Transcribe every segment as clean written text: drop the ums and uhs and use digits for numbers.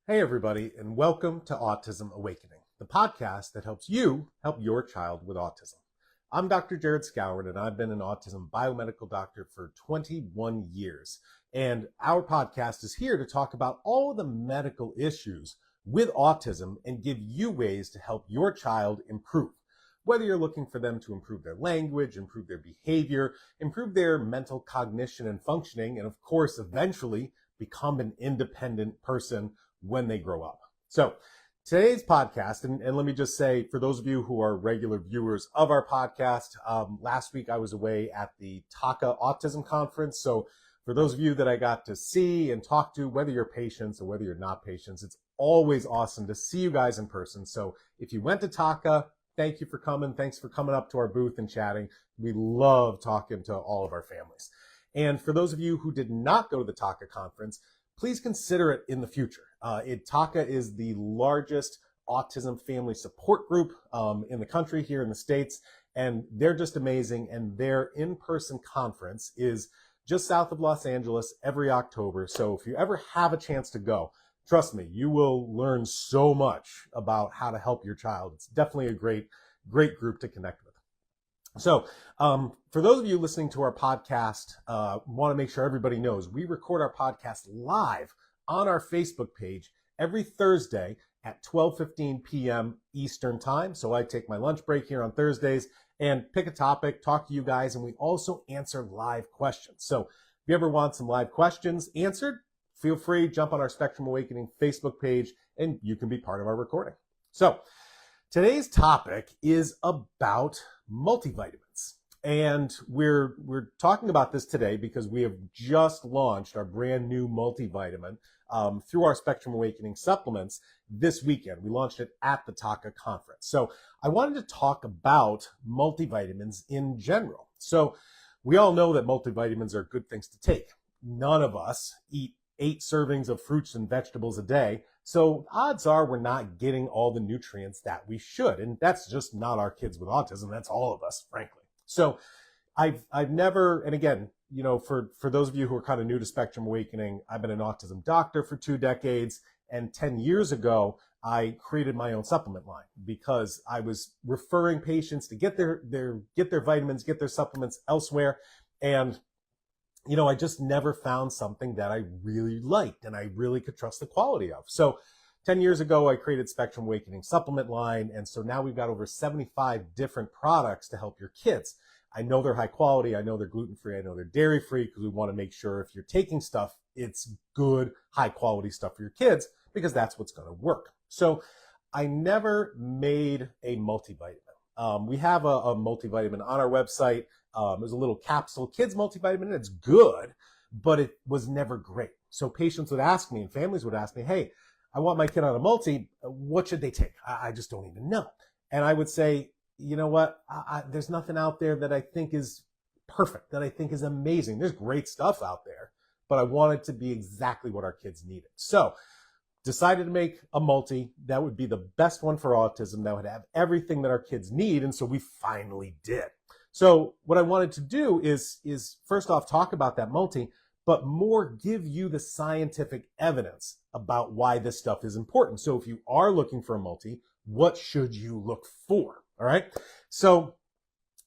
Hey everybody, and welcome to Autism Awakening, the podcast that helps you help your child with autism. I'm Dr. Jared Skowron, and I've been an autism biomedical doctor for 21 years. And our podcast is here to talk about all of the medical issues with autism and give you ways to help your child improve. Whether you're looking for them to improve their language, improve their behavior, improve their mental cognition and functioning, and of course, eventually become an independent person when they grow up. So today's podcast, and let me just say, for those of you who are regular viewers of our podcast, last week I was away at the TACA Autism Conference. So for those of you that I got to see and talk to, whether you're patients or whether you're not patients, it's always awesome to see you guys in person. So if you went to TACA, thank you for coming. Thanks for coming up to our booth and chatting. We love talking to all of our families. And for those of you who did not go to the TACA conference, please consider it in the future. TACA is the largest autism family support group in the country here in the States, and they're just amazing. And their in-person conference is just south of Los Angeles every October. So if you ever have a chance to go, trust me, you will learn so much about how to help your child. It's definitely a great group to connect with. So for those of you listening to our podcast, want to make sure everybody knows we record our podcast live on our Facebook page every Thursday at 12:15 p.m. Eastern time. So I take my lunch break here on Thursdays and pick a topic, talk to you guys, and we also answer live questions. So if you ever want some live questions answered, feel free, jump on our Spectrum Awakening Facebook page and you can be part of our recording. So today's topic is about multivitamins. And we're talking about this today because we have just launched our brand new multivitamin through our Spectrum Awakening supplements this weekend. We launched it at the TACA conference. So I wanted to talk about multivitamins in general. So we all know that multivitamins are good things to take. None of us eat 8 servings of fruits and vegetables a day. So odds are we're not getting all the nutrients that we should. And that's just not our kids with autism. That's all of us, frankly. So I've never, and again, you know, for those of you who are kind of new to Spectrum Awakening, I've been an autism doctor for 2 decades. And 10 years ago, I created my own supplement line because I was referring patients to get their vitamins, get their supplements elsewhere. And you know, I just never found something that I really liked and I really could trust the quality of. So 10 years ago, I created Spectrum Awakening supplement line. And so now we've got over 75 different products to help your kids. I know they're high quality. I know they're gluten-free. I know they're dairy-free because we want to make sure if you're taking stuff, it's good, high quality stuff for your kids because that's what's going to work. So I never made a multivitamin. We have a multivitamin on our website. There's a little capsule kids multivitamin, and it's good, but it was never great. So patients would ask me and families would ask me, hey, I want my kid on a multi. What should they take? I just don't even know. And I would say, you know what? There's nothing out there that I think is perfect, that I think is amazing. There's great stuff out there, but I want it to be exactly what our kids needed. So decided to make a multi that would be the best one for autism, that would have everything that our kids need. And so we finally did. So what I wanted to do is first off, talk about that multi, but more give you the scientific evidence about why this stuff is important. So if you are looking for a multi, what should you look for? All right. So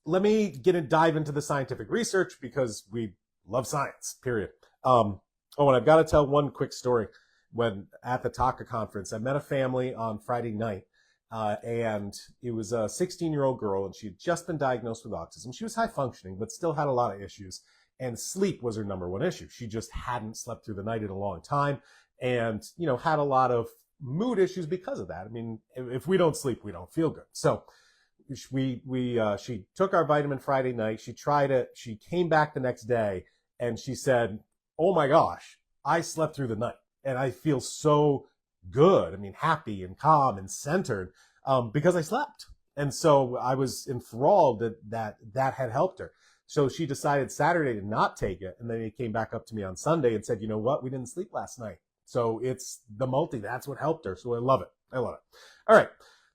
let me dive into the scientific research because we love science, period. And I've got to tell one quick story. When at the TACA conference, I met a family on Friday night. And it was a 16-year-old girl, and she had just been diagnosed with autism. She was high functioning, but still had a lot of issues. And sleep was her number one issue. She just hadn't slept through the night in a long time and, you know, had a lot of mood issues because of that. I mean, if we don't sleep, we don't feel good. So she took our vitamin Friday night. She tried it. She came back the next day and she said, oh my gosh, I slept through the night and I feel so good. I mean, happy and calm and centered because I slept. And so I was enthralled that had helped her. So she decided Saturday to not take it. And then he came back up to me on Sunday and said, you know what? We didn't sleep last night. So it's the multi. That's what helped her. So I love it. I love it. All right.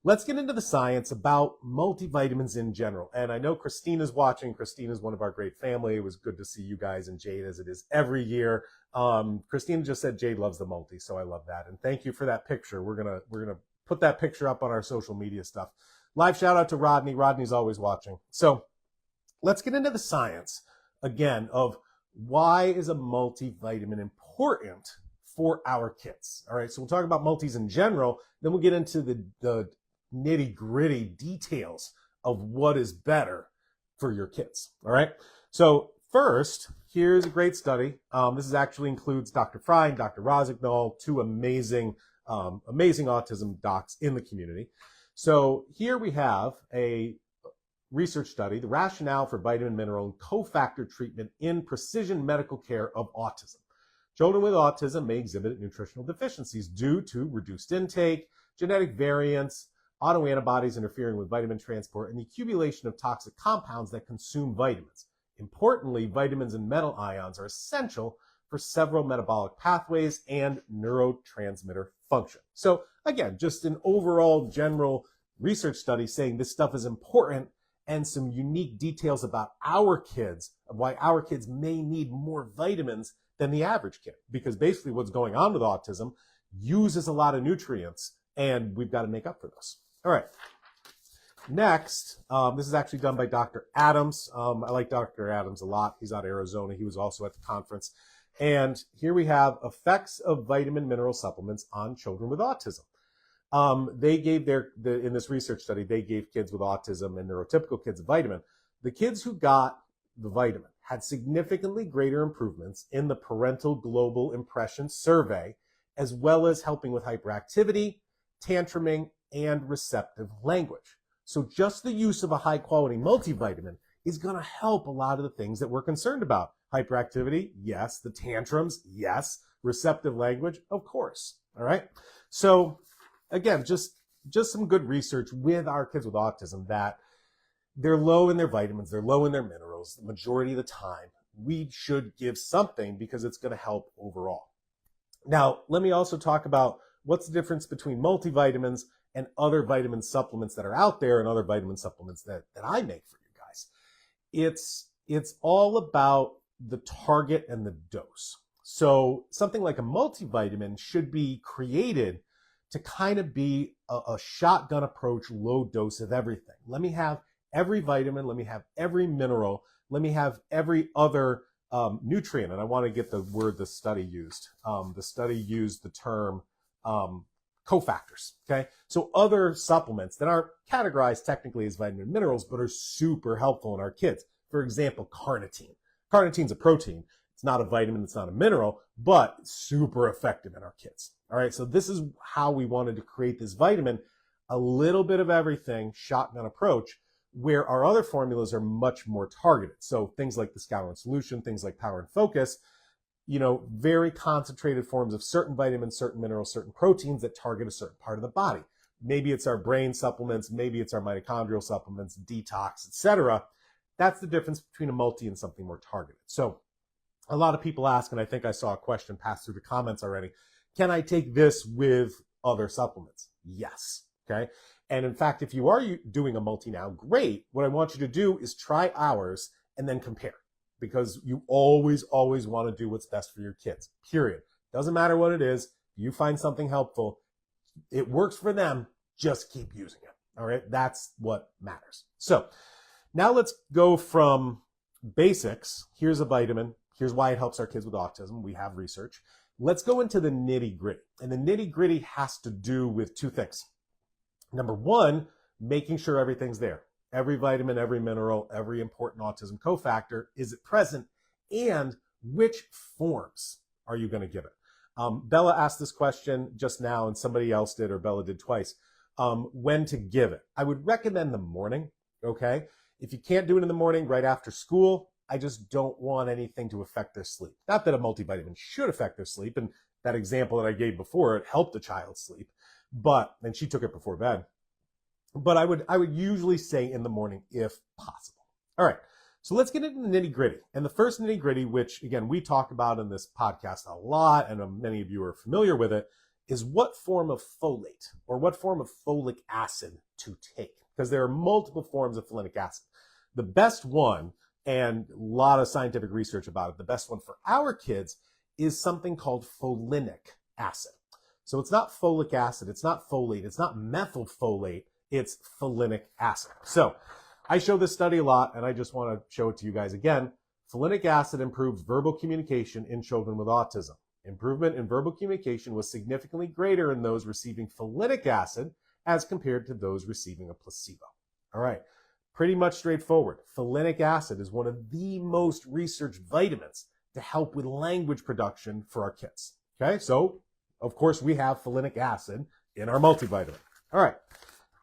let's get into the science about multivitamins in general. And I know Christina's watching. Christina's one of our great family. It was good to see you guys and Jade, as it is every year. Christina just said Jade loves the multi, so I love that. And thank you for that picture. We're gonna put that picture up on our social media stuff. Live shout out to Rodney. Rodney's always watching. So let's get into the science again of why is a multivitamin important for our kids. All right, so we'll talk about multis in general, then we'll get into the nitty-gritty details of what is better for your kids. All right, so first, here's a great study. This actually includes Dr. Fry and Dr. Rosignol, two amazing autism docs in the community. So here we have a research study, the rationale for vitamin, mineral, and cofactor treatment in precision medical care of autism. Children with autism may exhibit nutritional deficiencies due to reduced intake, genetic variants, autoantibodies interfering with vitamin transport, and the accumulation of toxic compounds that consume vitamins. Importantly, vitamins and metal ions are essential for several metabolic pathways and neurotransmitter function. So again, just an overall general research study saying this stuff is important, and some unique details about our kids, of why our kids may need more vitamins than the average kid. Because basically what's going on with autism uses a lot of nutrients, and we've got to make up for those. All right. Next, this is actually done by Dr. Adams. I like Dr. Adams a lot. He's out of Arizona. He was also at the conference. And here we have effects of vitamin mineral supplements on children with autism. They gave in this research study, they gave kids with autism and neurotypical kids a vitamin. The kids who got the vitamin had significantly greater improvements in the Parental Global Impression Survey, as well as helping with hyperactivity, tantruming, and receptive language. So just the use of a high quality multivitamin is going to help a lot of the things that we're concerned about. Hyperactivity, yes. The tantrums, yes. Receptive language, of course. All right. So again, just some good research with our kids with autism that they're low in their vitamins, they're low in their minerals the majority of the time. We should give something because it's going to help overall. Now, let me also talk about what's the difference between multivitamins and other vitamin supplements that are out there and other vitamin supplements that I make for you guys. It's all about the target and the dose. So something like a multivitamin should be created to kind of be a shotgun approach, low dose of everything. Let me have every vitamin, let me have every mineral, let me have every other nutrient. And I want to get the word the study used. The study used the term cofactors, okay? So other supplements that aren't categorized technically as vitamin and minerals, but are super helpful in our kids. For example, carnitine. Carnitine's a protein. It's not a vitamin, it's not a mineral, but super effective in our kids. All right, so this is how we wanted to create this vitamin, a little bit of everything, shotgun approach, where our other formulas are much more targeted. So things like the Skowron solution, things like Power and Focus, very concentrated forms of certain vitamins, certain minerals, certain proteins that target a certain part of the body. Maybe it's our brain supplements, maybe it's our mitochondrial supplements, detox, etc. That's the difference between a multi and something more targeted. So a lot of people ask, and I think I saw a question pass through the comments already, can I take this with other supplements? Yes, okay? And in fact, if you are doing a multi now, great. What I want you to do is try ours and then compare, because you always want to do what's best for your kids, period. Doesn't matter what it is. You find something helpful, it works for them, just keep using it, all right? That's what matters. So now let's go from basics. Here's a vitamin. Here's why it helps our kids with autism. We have research. Let's go into the nitty gritty. And the nitty gritty has to do with two things. Number one, making sure everything's there. Every vitamin, every mineral, every important autism cofactor, is it present? And which forms are you going to give it? Bella asked this question just now, and somebody else did, or Bella did twice. When to give it? I would recommend the morning, okay? If you can't do it in the morning, right after school, I just don't want anything to affect their sleep. Not that a multivitamin should affect their sleep, and that example that I gave before, it helped a child's sleep, and she took it before bed. But I would usually say in the morning if possible. All right, so let's get into the nitty gritty. And the first nitty gritty, which again, we talk about in this podcast a lot, and many of you are familiar with it, is what form of folate or what form of folic acid to take, because there are multiple forms of folinic acid. The best one, and a lot of scientific research about it, the best one for our kids is something called folinic acid. So it's not folic acid, it's not folate, it's not methylfolate, it's folinic acid. So I show this study a lot, and I just want to show it to you guys again. Folinic acid improves verbal communication in children with autism. Improvement in verbal communication was significantly greater in those receiving folinic acid as compared to those receiving a placebo. All right, pretty much straightforward. Folinic acid is one of the most researched vitamins to help with language production for our kids. Okay, so of course we have folinic acid in our multivitamin. All right,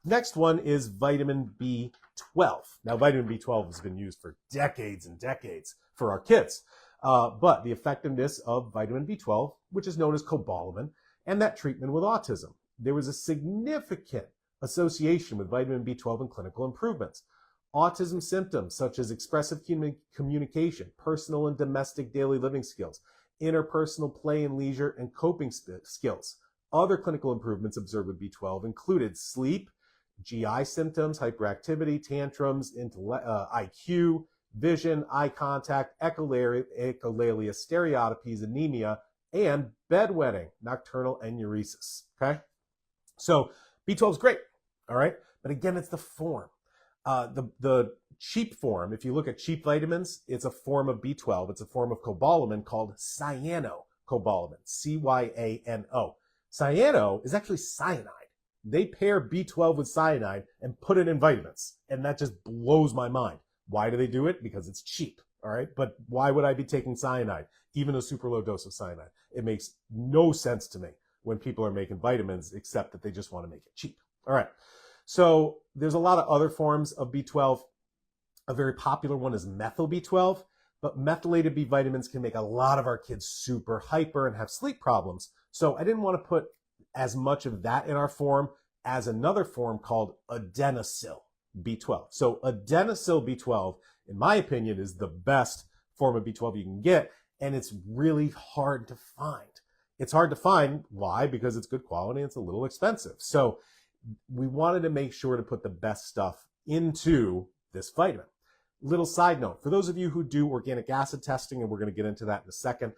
next one is vitamin B12. Now, vitamin B12 has been used for decades and decades for our kids. But the effectiveness of vitamin B12, which is known as cobalamin, and that treatment with autism. There was a significant association with vitamin B12 and clinical improvements. Autism symptoms such as expressive communication, personal and domestic daily living skills, interpersonal play and leisure, and coping skills. Other clinical improvements observed with B12 included sleep, GI symptoms, hyperactivity, tantrums, IQ, vision, eye contact, echolalia, stereotypies, anemia, and bedwetting, nocturnal enuresis. Okay? So B12 is great, all right? But again, it's the form. The cheap form, if you look at cheap vitamins, it's a form of B12. It's a form of cobalamin called cyanocobalamin, C-Y-A-N-O. Cyano is actually cyanide. They pair B12 with cyanide and put it in vitamins, and that just blows my mind. Why do they do it? Because it's cheap, all right? But why would I be taking cyanide, even a super low dose of cyanide? It makes no sense to me when people are making vitamins, except that they just want to make it cheap. All right, so there's a lot of other forms of B12. A very popular one is methyl B12, but methylated B vitamins can make a lot of our kids super hyper and have sleep problems. So I didn't want to put as much of that in our form as another form called adenosyl B12. So adenosyl B12, in my opinion, is the best form of B12 you can get, and it's really hard to find. It's hard to find. Why? Because it's good quality and it's a little expensive. So we wanted to make sure to put the best stuff into this vitamin. Little side note, for those of you who do organic acid testing, and we're going to get into that in a second,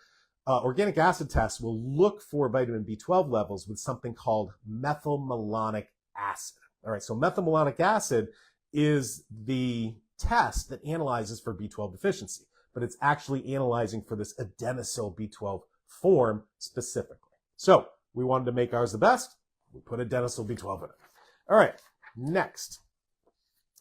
organic acid tests will look for vitamin B12 levels with something called methylmalonic acid. All right, so methylmalonic acid is the test that analyzes for B12 deficiency, but it's actually analyzing for this adenosyl B12 form specifically. So we wanted to make ours the best. We put adenosyl B12 in it. All right, next,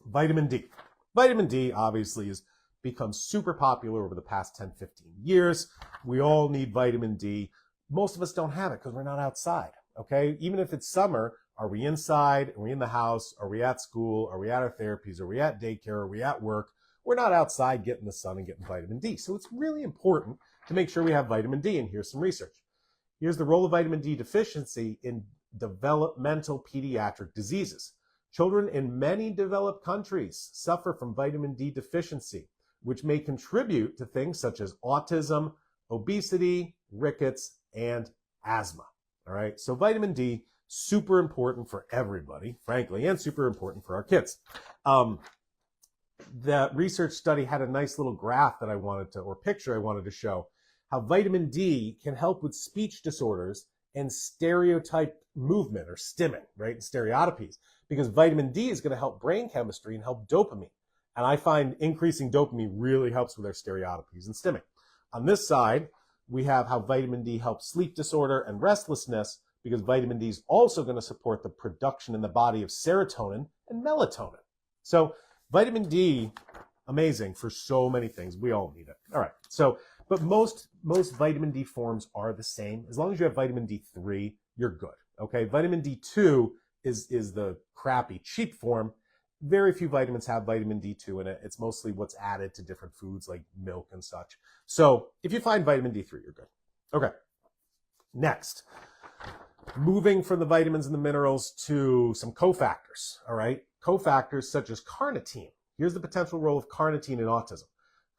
vitamin D. Vitamin D obviously has become super popular over the past 10, 15 years. We all need vitamin D. Most of us don't have it because we're not outside, okay? Even if it's summer, are we inside? Are we in the house? Are we at school? Are we at our therapies? Are we at daycare? Are we at work? We're not outside getting the sun and getting vitamin D. So it's really important to make sure we have vitamin D, and here's some research. Here's the role of vitamin D deficiency in developmental pediatric diseases. Children in many developed countries suffer from vitamin D deficiency, which may contribute to things such as autism, obesity, rickets, and asthma. All right, so vitamin D, super important for everybody, frankly, and super important for our kids. The research study had a nice little graph that I wanted to, or picture I wanted to show, how vitamin D can help with speech disorders and stereotype movement, or stimming, right, and stereotypies, because vitamin D is going to help brain chemistry and help dopamine. And I find increasing dopamine really helps with our stereotypies and stimming. On this side, we have how vitamin D helps sleep disorder and restlessness, because vitamin D is also going to support the production in the body of serotonin and melatonin. So vitamin D, amazing for so many things. We all need it. All right. So, but most vitamin D forms are the same. As long as you have vitamin D3, you're good. Okay. Vitamin D2 is the crappy, cheap form. Very few vitamins have vitamin D2 in it. It's mostly what's added to different foods like milk and such. So if you find vitamin D3, you're good. Okay. Next, moving from the vitamins and the minerals to some cofactors. All right. Cofactors such as carnitine. Here's the potential role of carnitine in autism.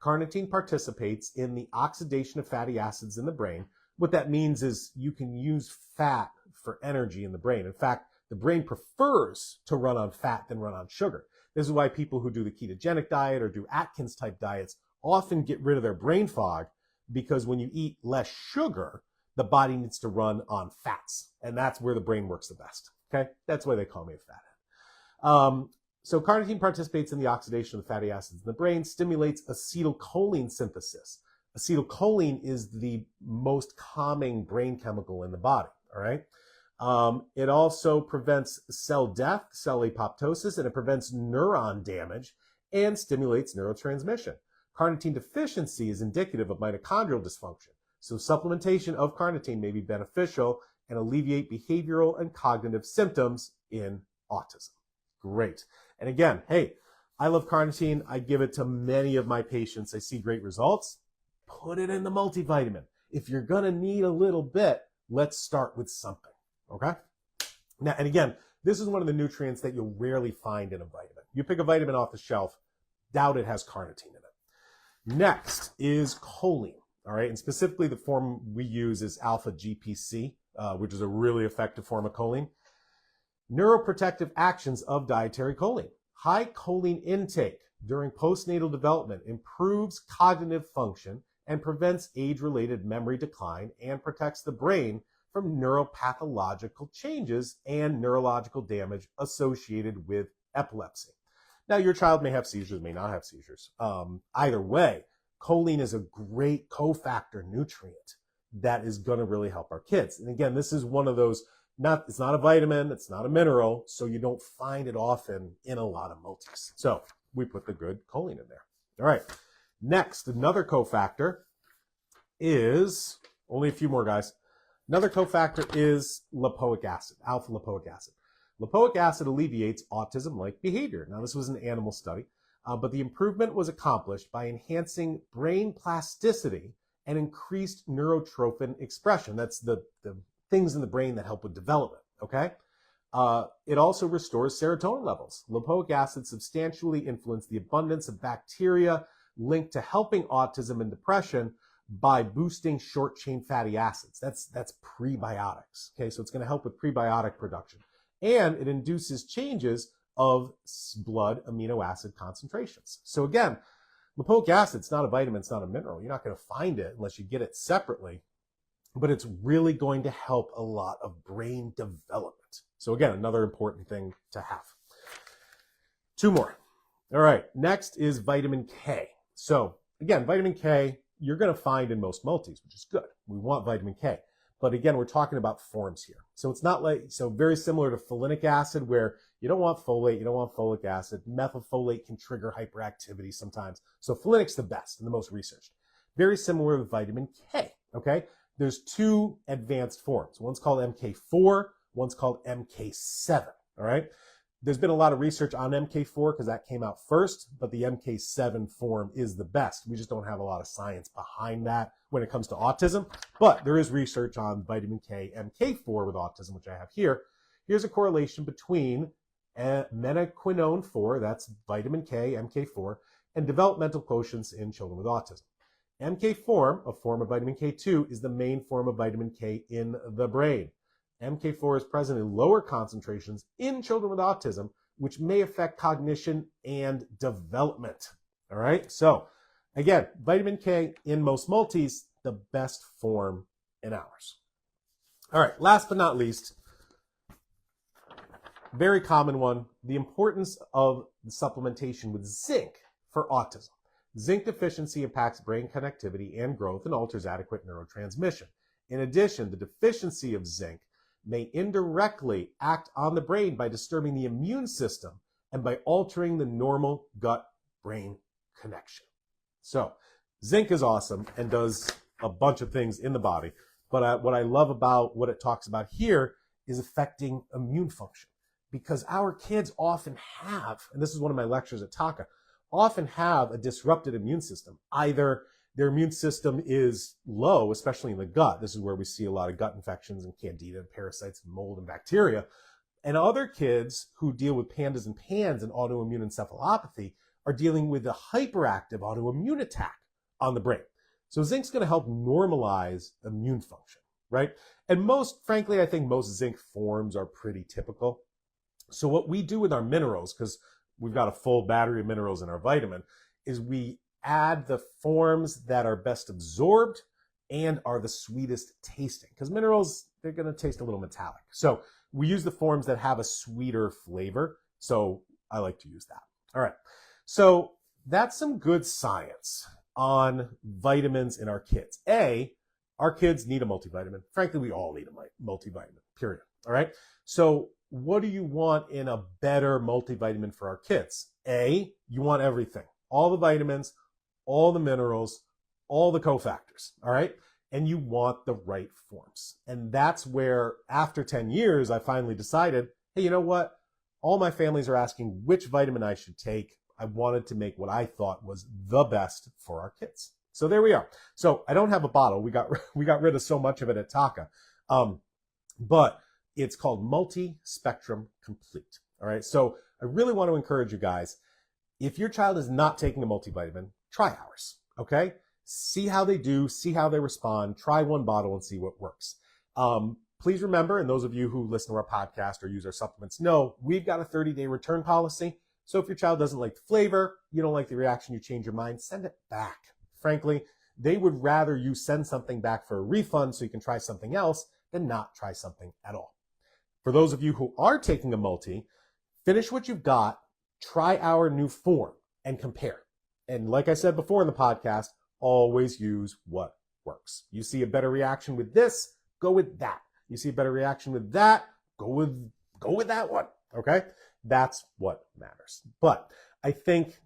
Carnitine participates in the oxidation of fatty acids in the brain. What that means is you can use fat for energy in the brain. In fact, the brain prefers to run on fat than run on sugar. This is why people who do the ketogenic diet or do Atkins type diets often get rid of their brain fog, because when you eat less sugar, the body needs to run on fats, and that's where the brain works the best. Okay, that's why they call me a fathead. So carnitine participates in the oxidation of the fatty acids in the brain, stimulates acetylcholine synthesis. Acetylcholine is the most calming brain chemical in the body, all right? It also prevents cell death, cell apoptosis, and it prevents neuron damage and stimulates neurotransmission. Carnitine deficiency is indicative of mitochondrial dysfunction, so supplementation of carnitine may be beneficial and alleviate behavioral and cognitive symptoms in autism. Great. And again, hey, I love carnitine. I give it to many of my patients. I see great results. Put it in the multivitamin. If you're going to need a little bit, let's start with something, okay? Now, and again, this is one of the nutrients that you'll rarely find in a vitamin. You pick a vitamin off the shelf, doubt it has carnitine in it. Next is choline, all right? And specifically the form we use is alpha GPC, which is a really effective form of choline. Neuroprotective actions of dietary choline. High choline intake during postnatal development improves cognitive function and prevents age-related memory decline and protects the brain from neuropathological changes and neurological damage associated with epilepsy. Now, your child may have seizures, may not have seizures. Either way, choline is a great cofactor nutrient that is going to really help our kids. And again, this is one of those, it's not a vitamin, it's not a mineral, so you don't find it often in a lot of multis. So we put the good choline in there. All right. Next, another cofactor is, only a few more guys. Another cofactor is lipoic acid, alpha lipoic acid. Lipoic acid alleviates autism-like behavior. Now, this was an animal study, but the improvement was accomplished by enhancing brain plasticity and increased neurotrophin expression. That's the things in the brain that help with development, okay? It also restores serotonin levels. Lipoic acid substantially influence the abundance of bacteria linked to helping autism and depression by boosting short-chain fatty acids. That's prebiotics, okay? So it's going to help with prebiotic production. And it induces changes of blood amino acid concentrations. So again, lipoic acid, it's not a vitamin, it's not a mineral. You're not going to find it unless you get it separately, but it's really going to help a lot of brain development. So again, another important thing to have. Two more. All right, next is vitamin K. So again, vitamin K, you're going to find in most multis, which is good. We want vitamin K. But again, we're talking about forms here. So it's not like, so very similar to folinic acid, where you don't want folate, you don't want folic acid. Methylfolate can trigger hyperactivity sometimes. So folinic's the best and the most researched. Very similar with vitamin K, okay? There's two advanced forms. One's called MK4, one's called MK7, all right? There's been a lot of research on MK4 because that came out first, but the MK7 form is the best. We just don't have a lot of science behind that when it comes to autism, but there is research on vitamin K, MK4 with autism, which I have here. Here's a correlation between menaquinone 4, that's vitamin K, MK4, and developmental quotients in children with autism. MK form, a form of vitamin K2, is the main form of vitamin K in the brain. MK4 is present in lower concentrations in children with autism, which may affect cognition and development. All right, so again, vitamin K in most multis, the best form in ours. All right, last but not least, very common one, the importance of the supplementation with zinc for autism. Zinc deficiency impacts brain connectivity and growth and alters adequate neurotransmission. In addition, the deficiency of zinc may indirectly act on the brain by disturbing the immune system and by altering the normal gut-brain connection. So zinc is awesome and does a bunch of things in the body, but what I love about what it talks about here is affecting immune function, because our kids often have, and this is one of my lectures at Taka, often have a disrupted immune system. Either their immune system is low, especially in the gut. This is where we see a lot of gut infections and candida and parasites and mold and bacteria. And other kids who deal with pandas and PANS and autoimmune encephalopathy are dealing with a hyperactive autoimmune attack on the brain. So zinc's going to help normalize immune function, right? And frankly, I think most zinc forms are pretty typical. So what we do with our minerals, because we've got a full battery of minerals in our vitamin, is we add the forms that are best absorbed and are the sweetest tasting. Because minerals, they're going to taste a little metallic. So we use the forms that have a sweeter flavor. So I like to use that. All right. So that's some good science on vitamins in our kids. Our kids need a multivitamin. Frankly, we all need a multivitamin, period. All right. So what do you want in a better multivitamin for our kids? You want everything, all the vitamins, all the minerals, all the cofactors. All right. And you want the right forms. And that's where after 10 years, I finally decided, hey, you know what? All my families are asking which vitamin I should take. I wanted to make what I thought was the best for our kids. So there we are. So I don't have a bottle. We got rid of so much of it at Taka. But it's called Multi-Spectrum Complete. All right. So I really want to encourage you guys, if your child is not taking a multivitamin, try ours. Okay. See how they do, see how they respond, try one bottle and see what works. Please remember, and those of you who listen to our podcast or use our supplements know, we've got a 30-day return policy. So if your child doesn't like the flavor, you don't like the reaction, you change your mind, send it back. Frankly, they would rather you send something back for a refund so you can try something else than not try something at all. For those of you who are taking a multi, finish what you've got, try our new form and compare. And like I said before in the podcast, always use what works. You see a better reaction with this, go with that. You see a better reaction with that, go with that one. Okay? That's what matters. But I think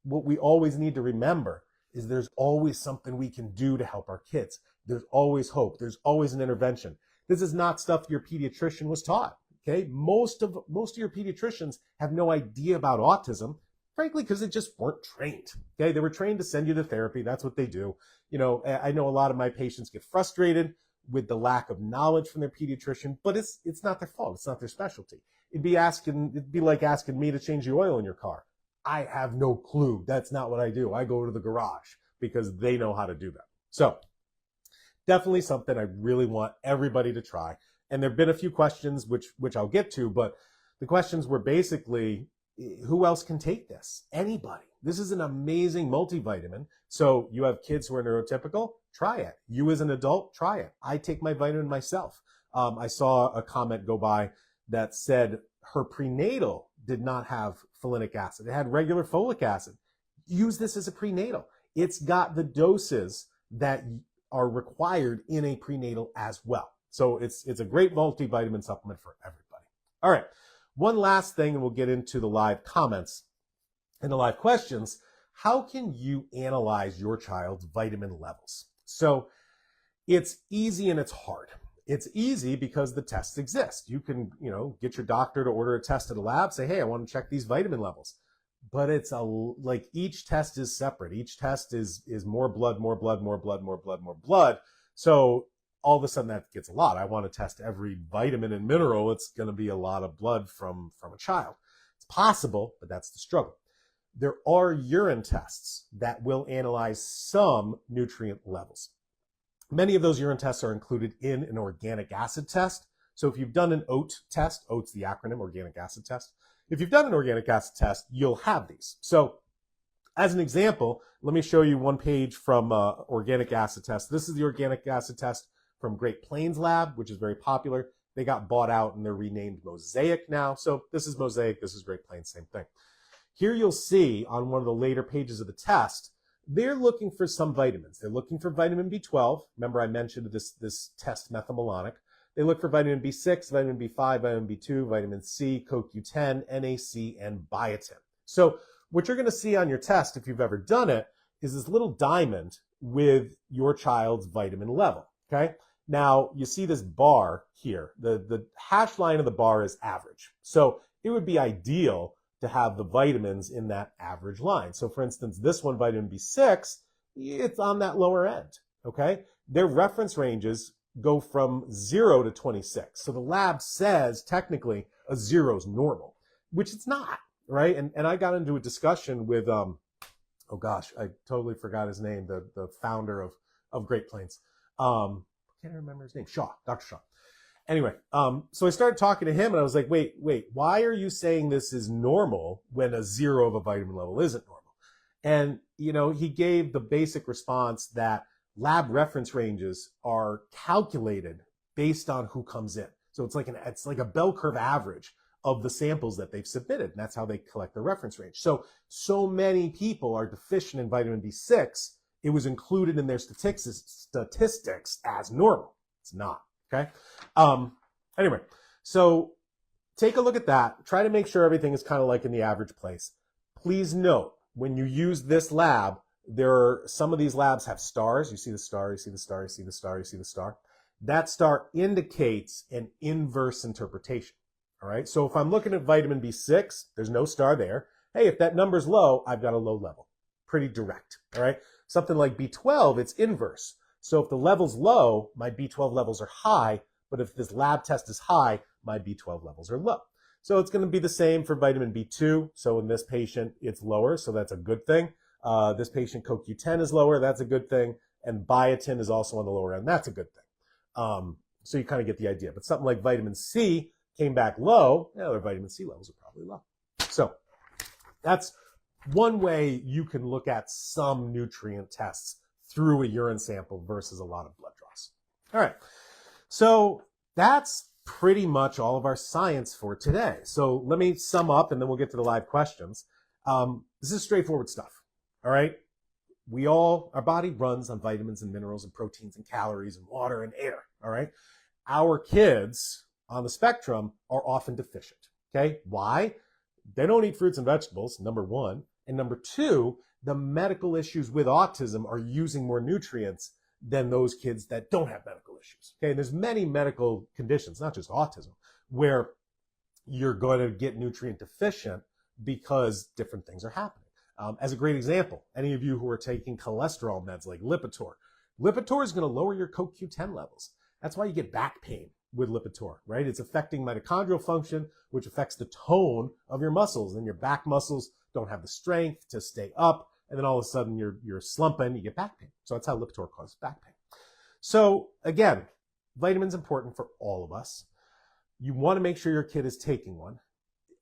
what we always need to remember is there's always something we can do to help our kids. There's always hope. There's always an intervention. This is not stuff your pediatrician was taught. Okay? Most of your pediatricians have no idea about autism, frankly, because they just weren't trained. Okay? They were trained to send you to therapy. That's what they do. You know, I know a lot of my patients get frustrated with the lack of knowledge from their pediatrician, but it's not their fault. It's not their specialty. It'd be like asking me to change the oil in your car. I have no clue. That's not what I do. I go to the garage because they know how to do that. So definitely something I really want everybody to try. And there've been a few questions which I'll get to, but the questions were basically, who else can take this? Anybody. This is an amazing multivitamin. So you have kids who are neurotypical, try it. You as an adult, try it. I take my vitamin myself. I saw a comment go by that said her prenatal did not have folinic acid. It had regular folic acid. Use this as a prenatal. It's got the doses that are required in a prenatal as well. So it's a great multivitamin supplement for everybody. All right. One last thing, and we'll get into the live comments and the live questions. How can you analyze your child's vitamin levels? So it's easy and it's hard. It's easy because the tests exist. You can, get your doctor to order a test at a lab, say, hey, I want to check these vitamin levels. But it's like each test is separate. Each test is more blood, more blood, more blood, more blood, more blood. So all of a sudden that gets a lot. I want to test every vitamin and mineral. It's going to be a lot of blood from a child. It's possible, but that's the struggle. There are urine tests that will analyze some nutrient levels. Many of those urine tests are included in an organic acid test. So if you've done an OAT test, OAT's the acronym, organic acid test. If you've done an organic acid test, you'll have these. So as an example, let me show you one page from organic acid test. This is the organic acid test from Great Plains Lab, which is very popular. They got bought out and they're renamed Mosaic now. So this is Mosaic, this is Great Plains, same thing. Here you'll see on one of the later pages of the test, they're looking for some vitamins. They're looking for vitamin B12. Remember I mentioned this test methylmalonic. They look for vitamin B6, vitamin B5, vitamin B2, vitamin C, CoQ10, NAC, and biotin. So what you're going to see on your test, if you've ever done it, is this little diamond with your child's vitamin level, okay? Now, you see this bar here. The hash line of the bar is average. So it would be ideal to have the vitamins in that average line. So for instance, this one, vitamin B6, it's on that lower end, okay? Their reference ranges go from 0 to 26. So the lab says technically a 0 is normal, which it's not, right? And I got into a discussion with, oh gosh, I totally forgot his name, the founder of Great Plains. can't remember his name. Dr. Shaw. Anyway, so I started talking to him and I was like, wait, why are you saying this is normal when a 0 of a vitamin level isn't normal? And, he gave the basic response that lab reference ranges are calculated based on who comes in. So it's like a bell curve average of the samples that they've submitted. And that's how they collect the reference range. So many people are deficient in vitamin B6. It was included in their statistics as normal. It's not. Okay. Anyway, so take a look at that. Try to make sure everything is kind of like in the average place. Please note, when you use this lab, some of these labs have stars. You see the star, you see the star, you see the star, you see the star. That star indicates an inverse interpretation. All right. So if I'm looking at vitamin B6, there's no star there. Hey, if that number's low, I've got a low level. Pretty direct. All right. Something like B12, it's inverse. So if the level's low, my B12 levels are high, but if this lab test is high, my B12 levels are low. So it's going to be the same for vitamin B2. So in this patient, it's lower, so that's a good thing. This patient, CoQ10 is lower, that's a good thing. And biotin is also on the lower end, that's a good thing. So you kind of get the idea. But something like vitamin C came back low, their vitamin C levels are probably low. So that's one way you can look at some nutrient tests through a urine sample versus a lot of blood draws. All right, so that's pretty much all of our science for today. So let me sum up and then we'll get to the live questions. This is straightforward stuff, all right? Our body runs on vitamins and minerals and proteins and calories and water and air, all right? Our kids on the spectrum are often deficient, okay? Why? They don't eat fruits and vegetables, number one. And number two, the medical issues with autism are using more nutrients than those kids that don't have medical issues. Okay, and there's many medical conditions, not just autism, where you're going to get nutrient deficient because different things are happening. As a great example, any of you who are taking cholesterol meds like Lipitor is going to lower your CoQ10 levels. That's why you get back pain with Lipitor, right? It's affecting mitochondrial function, which affects the tone of your muscles, and your back muscles don't have the strength to stay up. And then all of a sudden you're slumping, you get back pain. So that's how Lipitor causes back pain. So again, vitamins important for all of us. You want to make sure your kid is taking one.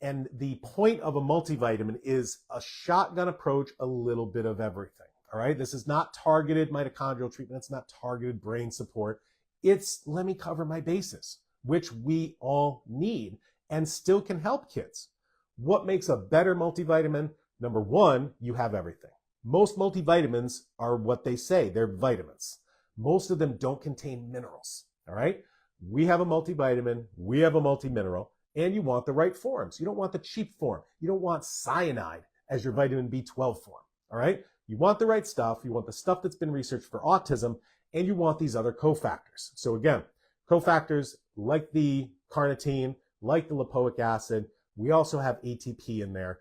And the point of a multivitamin is a shotgun approach, a little bit of everything. All right. This is not targeted mitochondrial treatment. It's not targeted brain support. It's let me cover my bases, which we all need and still can help kids. What makes a better multivitamin? Number one, you have everything. Most multivitamins are what they say, they're vitamins. Most of them don't contain minerals, all right? We have a multivitamin, we have a multimineral, and you want the right forms. You don't want the cheap form. You don't want cyanide as your vitamin B12 form, all right? You want the right stuff, you want the stuff that's been researched for autism, and you want these other cofactors. So again, cofactors like the carnitine, like the lipoic acid, we also have ATP in there.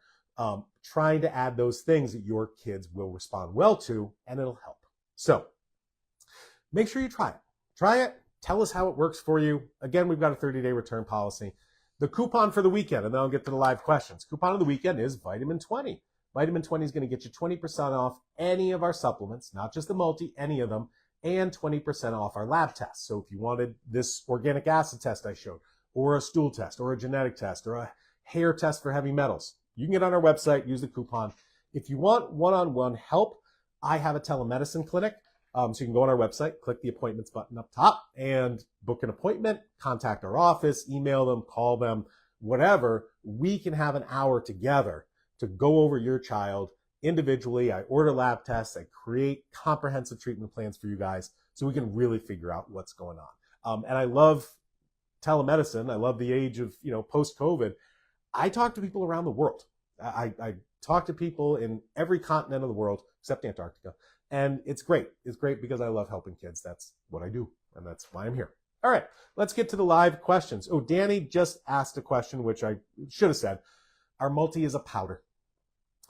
Trying to add those things that your kids will respond well to, and it'll help. So make sure you try it. Try it. Tell us how it works for you. Again, we've got a 30-day return policy. The coupon for the weekend, and then I'll get to the live questions. Coupon of the weekend is Vitamin 20. Vitamin 20 is going to get you 20% off any of our supplements, not just the multi, any of them, and 20% off our lab tests. So if you wanted this organic acid test I showed, or a stool test, or a genetic test, or a hair test for heavy metals, you can get on our website, use the coupon. If you want one-on-one help, I have a telemedicine clinic. So you can go on our website, click the appointments button up top, and book an appointment, contact our office, email them, call them, whatever. We can have an hour together to go over your child individually. I order lab tests. I create comprehensive treatment plans for you guys so we can really figure out what's going on. And I love telemedicine. I love the age of, post-COVID. I talk to people around the world. I talk to people in every continent of the world except Antarctica. And it's great. It's great because I love helping kids. That's what I do. And that's why I'm here. All right, let's get to the live questions. Oh, Danny just asked a question, which I should have said. Our multi is a powder.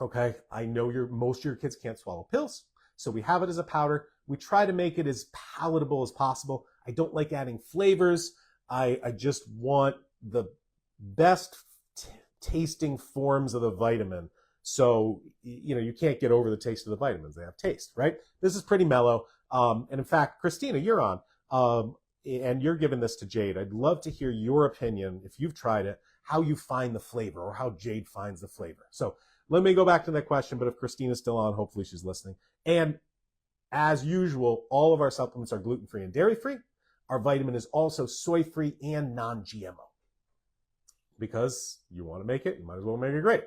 Okay, I know most of your kids can't swallow pills, so we have it as a powder. We try to make it as palatable as possible. I don't like adding flavors. I just want the best tasting forms of the vitamin. So, you can't get over the taste of the vitamins. They have taste, right? This is pretty mellow. And in fact, Christina, you're on. And you're giving this to Jade. I'd love to hear your opinion, if you've tried it, how you find the flavor or how Jade finds the flavor. So let me go back to that question, but if Christina's still on, hopefully she's listening. And as usual, all of our supplements are gluten-free and dairy-free. Our vitamin is also soy-free and non-GMO. Because you want to make it, you might as well make it great.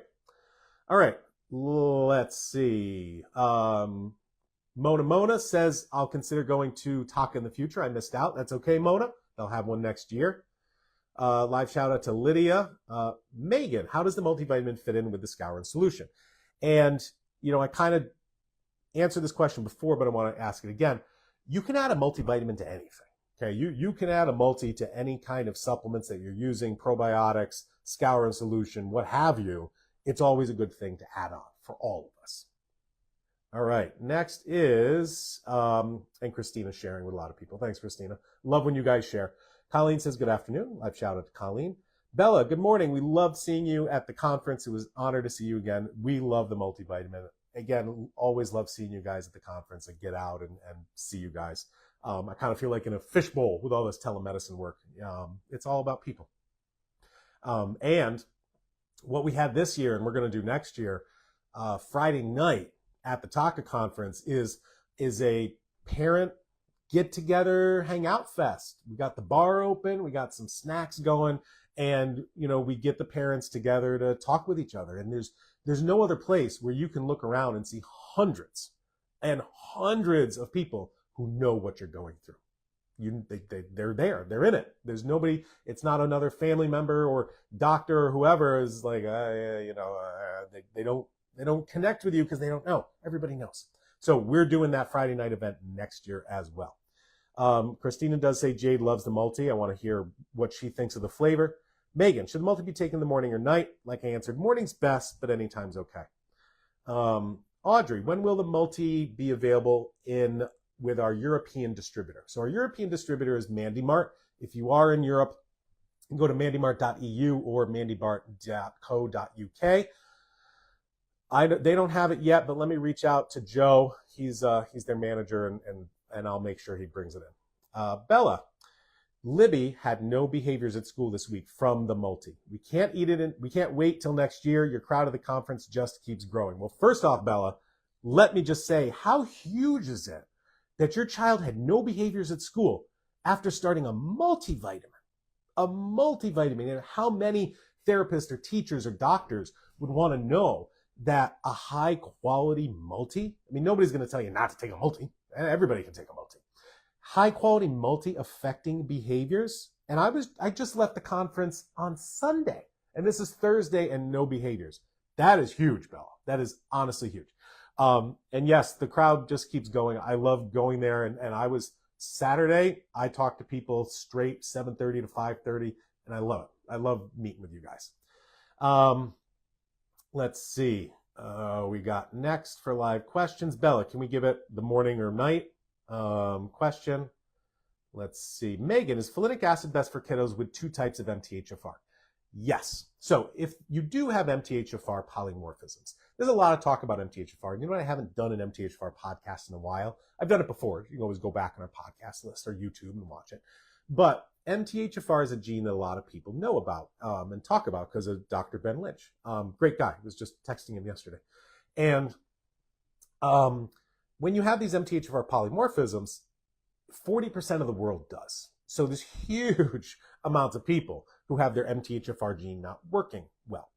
All right, let's see. Mona says, I'll consider going to Taka in the future. I missed out. That's okay, Mona. They'll have one next year. Live shout out to Lydia. Megan, how does the multivitamin fit in with the Skowron solution? And, I kind of answered this question before, but I want to ask it again. You can add a multivitamin to anything. Okay, you can add a multi to any kind of supplements that you're using, probiotics, Skowron solution, what have you. It's always a good thing to add on for all of us. All right, next is, and Christina's sharing with a lot of people. Thanks, Christina. Love when you guys share. Colleen says, good afternoon. I've shouted to Colleen. Bella, good morning. We loved seeing you at the conference. It was an honor to see you again. We love the multivitamin. Again, always love seeing you guys at the conference and get out and see you guys. I kind of feel like in a fishbowl with all this telemedicine work. It's all about people. And what we had this year and we're going to do next year, Friday night at the Taka conference is a parent get-together hangout fest. We got the bar open. We got some snacks going. And, we get the parents together to talk with each other. And there's no other place where you can look around and see hundreds and hundreds of people who know what you're going through. They're there. They're in it. There's nobody. It's not another family member or doctor or whoever is like, they don't connect with you because they don't know. Everybody knows. So we're doing that Friday night event next year as well. Christina does say Jade loves the multi. I want to hear what she thinks of the flavor. Megan, should the multi be taken in the morning or night? Like I answered, morning's best, but anytime's okay. Audrey, when will the multi be available with our European distributor? So our European distributor is MandyMart. If you are in Europe, you can go to mandymart.eu or mandymart.co.uk. They don't have it yet, but let me reach out to Joe. He's their manager, and I'll make sure he brings it in. Bella, Libby had no behaviors at school this week from the multi. We can't eat it. We can't wait till next year. Your crowd at the conference just keeps growing. Well, first off, Bella, let me just say, how huge is it that your child had no behaviors at school after starting a multivitamin? A multivitamin, and how many therapists or teachers or doctors would want to know that a high quality multi, nobody's going to tell you not to take a multi. Everybody can take a multi. High quality multi affecting behaviors. And I just left the conference on Sunday, and this is Thursday, and no behaviors. That is huge, Bella. That is honestly huge. And yes, the crowd just keeps going. I love going there. And I was Saturday, I talked to people straight 7:30 to 5:30, and I love it. I love meeting with you guys. Let's see. We got next for live questions. Bella, can we give it the morning or night question? Let's see. Megan, is folinic acid best for kiddos with 2 types of MTHFR? Yes. So if you do have MTHFR polymorphisms, there's a lot of talk about MTHFR. And I haven't done an MTHFR podcast in a while. I've done it before. You can always go back on our podcast list or YouTube and watch it. But MTHFR is a gene that a lot of people know about and talk about because of Dr. Ben Lynch. Great guy. I was just texting him yesterday. And when you have these MTHFR polymorphisms, 40% of the world does. So there's huge amounts of people who have their MTHFR gene not working well.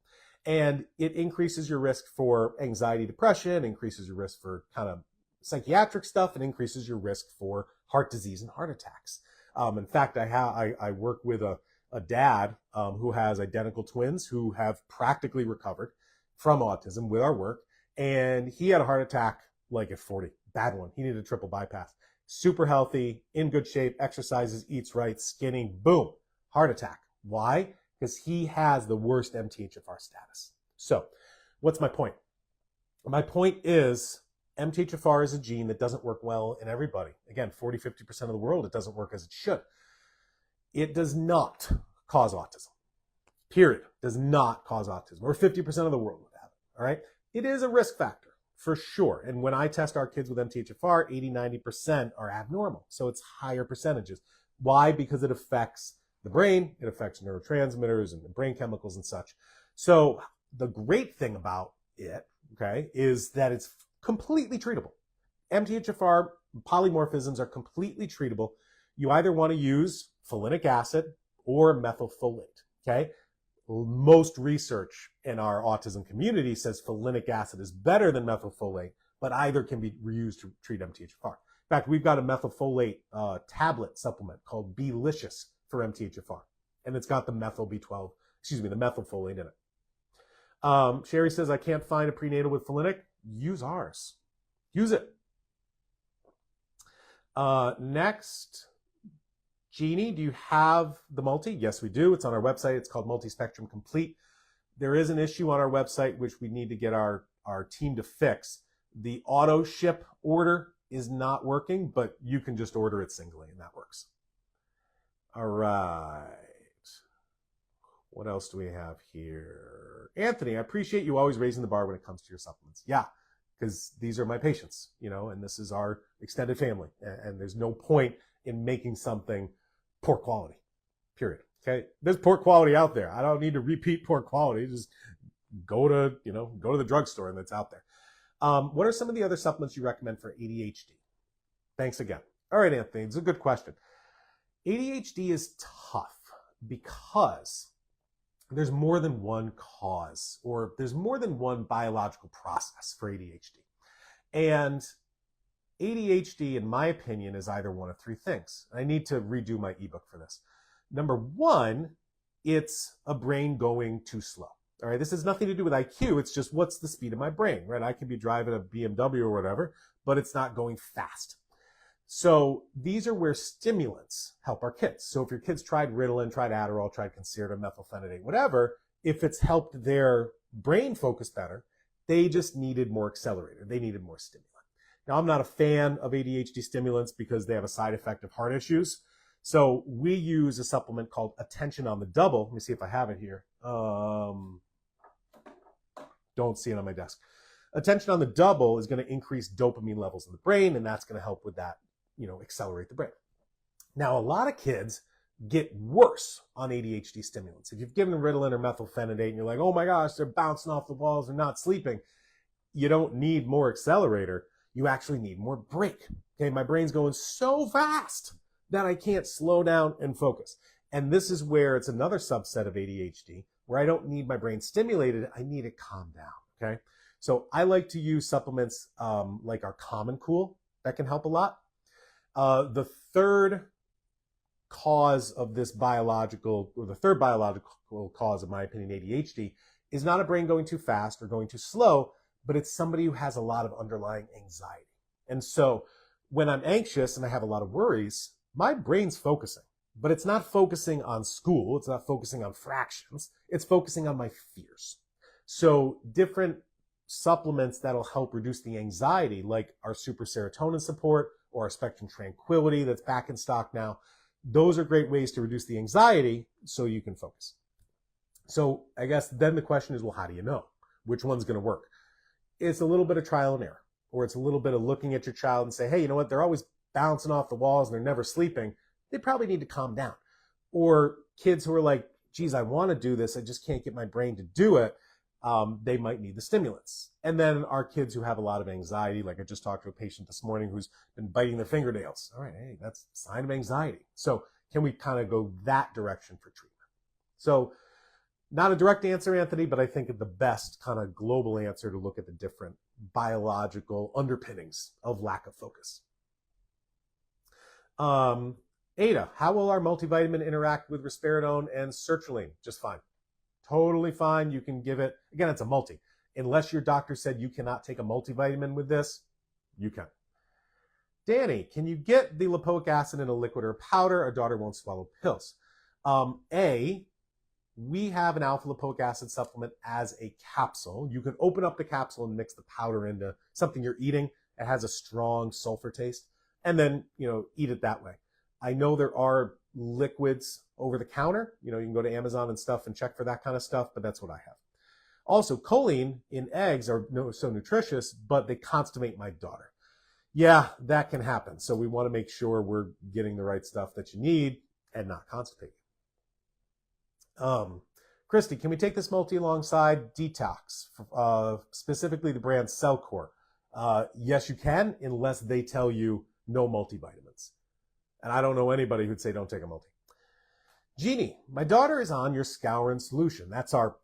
And it increases your risk for anxiety, depression, increases your risk for kind of psychiatric stuff, and increases your risk for heart disease and heart attacks. In fact, I work with a dad who has identical twins who have practically recovered from autism with our work. And he had a heart attack like at 40, bad one. He needed a triple bypass. Super healthy, in good shape, exercises, eats right, skinny, boom, heart attack. Why? Because he has the worst MTHFR status. So what's my point? My point is MTHFR is a gene that doesn't work well in everybody. Again, 40, 50% of the world, it doesn't work as it should. It does not cause autism. Period. Does not cause autism. Or 50% of the world would have it. All right? It is a risk factor. for sure. And when I test our kids with MTHFR, 80-90% are abnormal. So it's higher percentages. Why? Because it affects the brain, it affects neurotransmitters and the brain chemicals and such. So the great thing about it, okay, is that it's completely treatable. MTHFR polymorphisms are completely treatable. You either want to use folinic acid or methylfolate, okay? Most research in our autism community says folinic acid is better than methylfolate, but either can be used to treat MTHFR. In fact, we've got a methylfolate tablet supplement called B-licious for MTHFR, and it's got the the methylfolate in it. Sherry says, I can't find a prenatal with folinic. Use ours. Use it. Next, Jeannie, do you have the multi? Yes, we do. It's on our website. It's called Multispectrum Complete. There is an issue on our website which we need to get our team to fix. The auto ship order is not working, but you can just order it singly and that works. All right. What else do we have here? Anthony, I appreciate you always raising the bar when it comes to your supplements. Yeah, because these are my patients, and this is our extended family. And there's no point in making something poor quality, period. Okay. There's poor quality out there. I don't need to repeat poor quality. Just go to the drugstore and that's out there. What are some of the other supplements you recommend for ADHD? Thanks again. All right, Anthony, it's a good question. ADHD is tough because there's more than one cause or there's more than one biological process for ADHD. And ADHD, in my opinion, is either one of three things. I need to redo my ebook for this. Number one, it's a brain going too slow. All right, this has nothing to do with IQ. It's just what's the speed of my brain, right? I could be driving a BMW or whatever, but it's not going fast. So these are where stimulants help our kids. So if your kids tried Ritalin, tried Adderall, tried Concerta, methylphenidate, whatever, if it's helped their brain focus better, they just needed more accelerator. They needed more stimulant. Now, I'm not a fan of ADHD stimulants because they have a side effect of heart issues. So we use a supplement called Attention on the Double. Let me see if I have it here. Don't see it on my desk. Attention on the Double is going to increase dopamine levels in the brain, and that's going to help with that, accelerate the brain. Now, a lot of kids get worse on ADHD stimulants. If you've given Ritalin or methylphenidate and you're like, oh my gosh, they're bouncing off the walls, they're not sleeping, you don't need more accelerator. You actually need more brake. Okay, my brain's going so fast that I can't slow down and focus. And this is where it's another subset of ADHD where I don't need my brain stimulated, I need it calmed down, okay? So I like to use supplements like our Common Cool that can help a lot. The third cause of this the third biological cause, in my opinion, ADHD, is not a brain going too fast or going too slow, but it's somebody who has a lot of underlying anxiety. And so when I'm anxious and I have a lot of worries, my brain's focusing, but it's not focusing on school. It's not focusing on fractions. It's focusing on my fears. So different supplements that'll help reduce the anxiety, like our super serotonin support or our Spectrum Tranquility that's back in stock now, those are great ways to reduce the anxiety so you can focus. So I guess then the question is, well, how do you know which one's going to work? It's a little bit of trial and error, or it's a little bit of looking at your child and say, hey, you know what? They're always bouncing off the walls and they're never sleeping. They probably need to calm down. Or kids who are like, geez, I want to do this. I just can't get my brain to do it. They might need the stimulants. And then our kids who have a lot of anxiety, like I just talked to a patient this morning who's been biting their fingernails. All right, hey, that's a sign of anxiety. So can we kind of go that direction for treatment? So not a direct answer, Anthony, but I think the best kind of global answer to look at the different biological underpinnings of lack of focus. Ada, how will our multivitamin interact with risperidone and sertraline? Just fine. Totally fine. You can give it, again, it's a multi. Unless your doctor said you cannot take a multivitamin with this, you can. Danny, can you get the lipoic acid in a liquid or powder? Our daughter won't swallow pills. We have an alpha lipoic acid supplement as a capsule. You can open up the capsule and mix the powder into something you're eating. It has a strong sulfur taste, and then, eat it that way. I know there are liquids over the counter. You can go to Amazon and stuff and check for that kind of stuff, but that's what I have. Also, choline in eggs are so nutritious, but they constipate my daughter. Yeah, that can happen. So we want to make sure we're getting the right stuff that you need and not constipate. Christy, can we take this multi alongside Detox, specifically the brand Cellcore? Yes, you can, unless they tell you no multivitamins. And I don't know anybody who'd say don't take a multi. Jeannie, my daughter is on your Skowron solution. That's our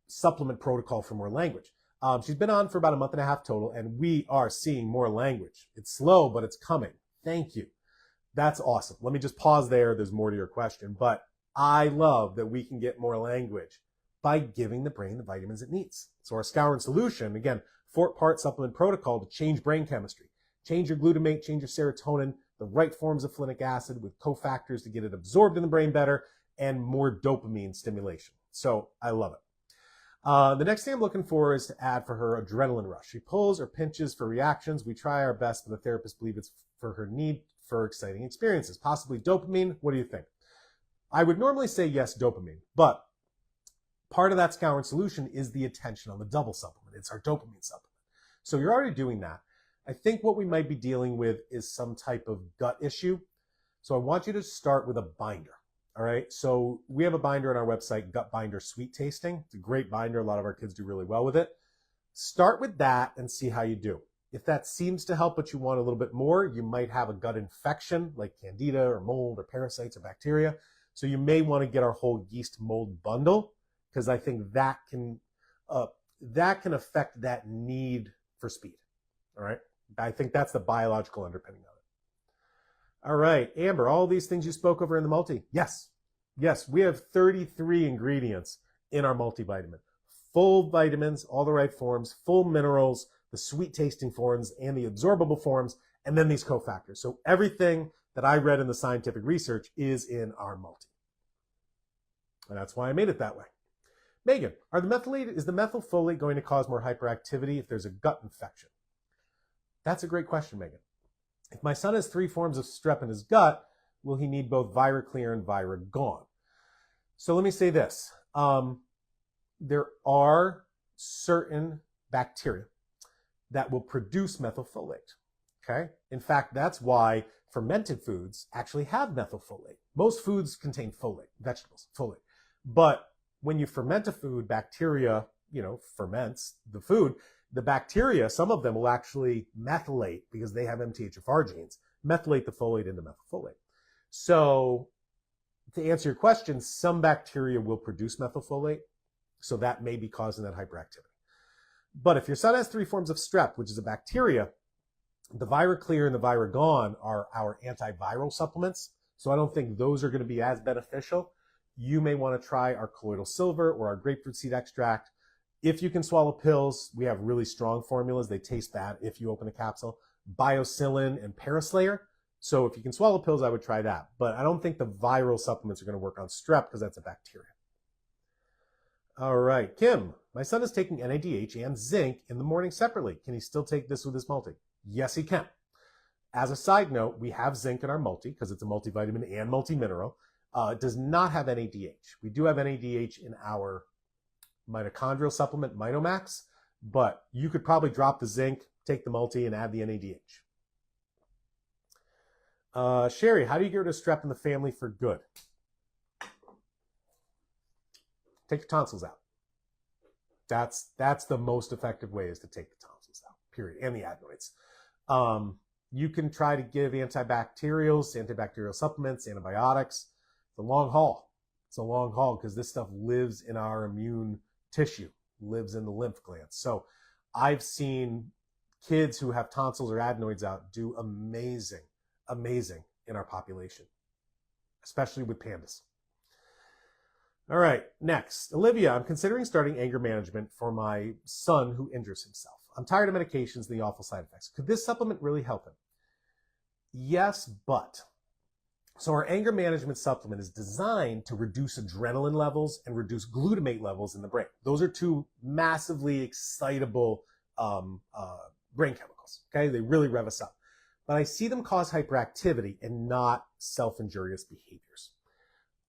supplement protocol for more language. She's been on for about a month and a half total, and we are seeing more language. It's slow, but it's coming. Thank you. That's awesome. Let me just pause there. There's more to your question, but I love that we can get more language by giving the brain the vitamins it needs. So our Skowron solution, again, 4-part supplement protocol to change brain chemistry, change your glutamate, change your serotonin, the right forms of folinic acid with cofactors to get it absorbed in the brain better, and more dopamine stimulation. So I love it. The next thing I'm looking for is to add for her adrenaline rush. She pulls or pinches for reactions. We try our best, but the therapist believes it's for her need for exciting experiences. Possibly dopamine. What do you think? I would normally say yes, dopamine, but part of that Skowron solution is the attention on the double supplement. It's our dopamine supplement. So you're already doing that. I think what we might be dealing with is some type of gut issue. So I want you to start with a binder. All right. So we have a binder on our website, Gut Binder Sweet Tasting. It's a great binder. A lot of our kids do really well with it. Start with that and see how you do. If that seems to help, but you want a little bit more, you might have a gut infection like candida or mold or parasites or bacteria. So you may want to get our whole yeast mold bundle, because I think that can affect that need for speed. All right. I think that's the biological underpinning of it. All right, Amber, all these things you spoke over in the multi. Yes, we have 33 ingredients in our multivitamin. Full vitamins, all the right forms, full minerals, the sweet tasting forms, and the absorbable forms, and then these cofactors. So everything that I read in the scientific research is in our multi. And that's why I made it that way. Megan, is the methylfolate going to cause more hyperactivity if there's a gut infection? That's a great question, Megan. If my son has 3 forms of strep in his gut, will he need both ViraClear and ViraGone? So let me say this. There are certain bacteria that will produce methylfolate, okay? In fact, that's why fermented foods actually have methylfolate. Most foods contain folate, vegetables, folate. But when you ferment a food, bacteria, ferments the food. The bacteria, some of them will actually methylate, because they have MTHFR genes, methylate the folate into methylfolate. So to answer your question, some bacteria will produce methylfolate, so that may be causing that hyperactivity. But if your son has 3 forms of strep, which is a bacteria, the ViraClear and the ViraGone are our antiviral supplements, so I don't think those are going to be as beneficial. You may want to try our colloidal silver or our grapefruit seed extract. If you can swallow pills, we have really strong formulas. They taste bad if you open a capsule. Biocillin and Paraslayer. So if you can swallow pills, I would try that. But I don't think the viral supplements are going to work on strep, because that's a bacteria. All right, Kim, my son is taking NADH and zinc in the morning separately. Can he still take this with his multi? Yes, he can. As a side note, we have zinc in our multi because it's a multivitamin and multimineral. It does not have NADH. We do have NADH in our mitochondrial supplement Mitomax, but you could probably drop the zinc, take the multi, and add the NADH. Sherry, how do you get rid of strep in the family for good? Take your tonsils out. That's the most effective way, is to take the tonsils out, period, and the adenoids. You can try to give antibacterials, antibacterial supplements, antibiotics. It's a long haul. It's a long haul, because this stuff lives in our immune tissue, lives in the lymph glands. So I've seen kids who have tonsils or adenoids out do amazing in our population, especially with pandas. All right, next. Olivia, I'm considering starting anger management for my son who injures himself. I'm tired of medications and the awful side effects. Could this supplement really help him? Yes, but. So our anger management supplement is designed to reduce adrenaline levels and reduce glutamate levels in the brain. Those are 2 massively excitable brain chemicals, okay? They really rev us up. But I see them cause hyperactivity and not self-injurious behaviors.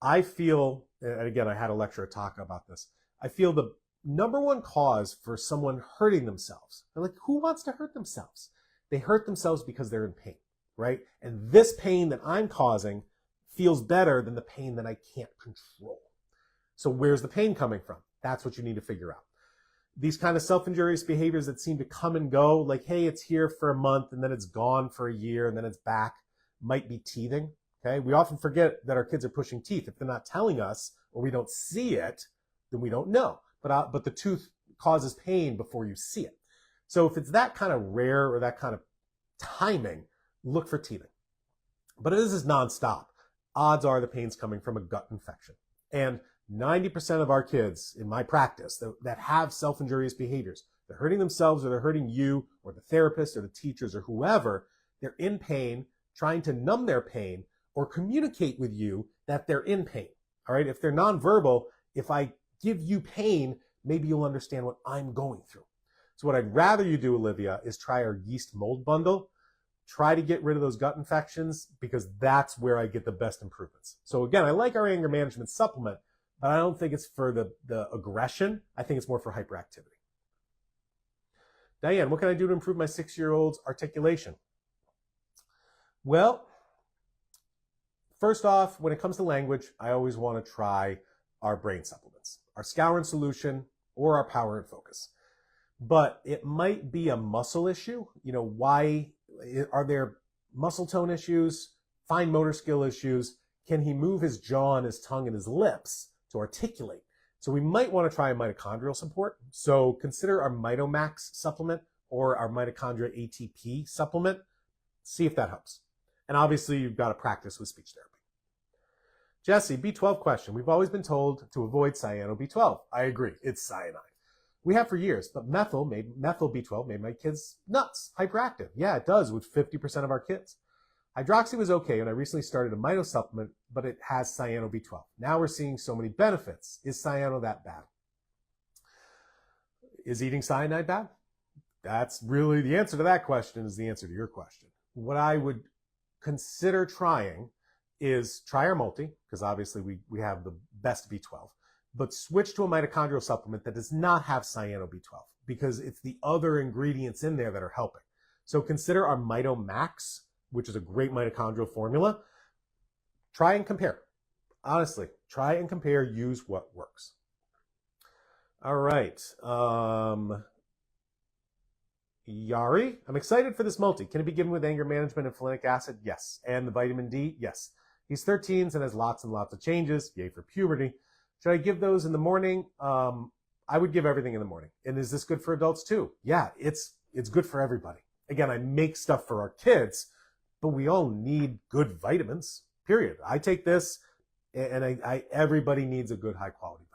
I feel, and again, I had a lecture at Taka about this, I feel the number one cause for someone hurting themselves. They're like, who wants to hurt themselves? They hurt themselves because they're in pain, right? And this pain that I'm causing feels better than the pain that I can't control. So where's the pain coming from? That's what you need to figure out. These kind of self-injurious behaviors that seem to come and go, like, hey, it's here for a month and then it's gone for a year and then it's back, might be teething, okay? We often forget that our kids are pushing teeth. If they're not telling us or we don't see it, then we don't know. But the tooth causes pain before you see it. So if it's that kind of rare or that kind of timing, look for teething. But if this is nonstop, odds are the pain's coming from a gut infection. And 90% of our kids in my practice that have self-injurious behaviors, they're hurting themselves or they're hurting you or the therapist or the teachers or whoever, they're in pain, trying to numb their pain or communicate with you that they're in pain. All right. If they're nonverbal, if I give you pain, maybe you'll understand what I'm going through. So what I'd rather you do, Olivia, is try our yeast mold bundle. Try to get rid of those gut infections because that's where I get the best improvements. So again, I like our anger management supplement, but I don't think it's for the aggression. I think it's more for hyperactivity. Diane, what can I do to improve my 6-year-old's articulation? Well, first off, when it comes to language, I always want to try our brain supplements, our Skowron solution or our power and focus. But it might be a muscle issue. Why are there muscle tone issues, fine motor skill issues? Can he move his jaw and his tongue and his lips to articulate? So we might want to try a mitochondrial support. So consider our MitoMax supplement or our mitochondria ATP supplement. See if that helps. And obviously you've got to practice with speech therapy. Jesse, B12 question. We've always been told to avoid cyano B12. I agree. It's cyanide. We have for years, but methyl B12 made my kids nuts, hyperactive. Yeah, it does with 50% of our kids. Hydroxy was okay, and I recently started a Mito supplement, but it has cyano B12. Now we're seeing so many benefits. Is cyano that bad? Is eating cyanide bad? That's really the answer to that question is the answer to your question. What I would consider trying is try our multi, because obviously we have the best B12. But switch to a mitochondrial supplement that does not have cyano B12 because it's the other ingredients in there that are helping. So consider our MitoMax, which is a great mitochondrial formula. Try and compare. Honestly, try and compare, use what works. All right. Yari, I'm excited for this multi. Can it be given with anger management and folinic acid? Yes. And the vitamin D? Yes. He's 13 and has lots and lots of changes. Yay for puberty. Should I give those in the morning? I would give everything in the morning. And is this good for adults too? Yeah, it's good for everybody. Again, I make stuff for our kids, but we all need good vitamins, period. I take this, and everybody needs a good, high-quality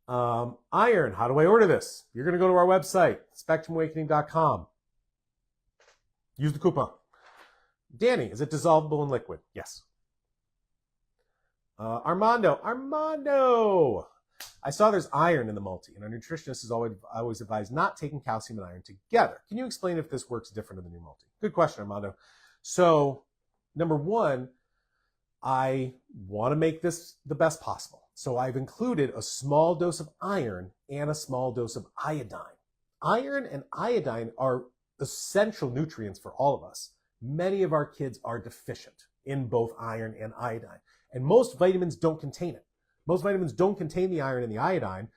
vitamin. Iron, how do I order this? You're going to go to our website, spectrumawakening.com. Use the coupon. Danny, is it dissolvable in liquid? Yes. Armando, I saw there's iron in the multi, and our nutritionist has always advised not taking calcium and iron together. Can you explain if this works different in the new multi? Good question, Armando. So, number one, I want to make this the best possible. So I've included a small dose of iron and a small dose of iodine. Iron and iodine are essential nutrients for all of us. Many of our kids are deficient in both iron and iodine. And most vitamins don't contain it. Most vitamins don't contain the iron and the iodine.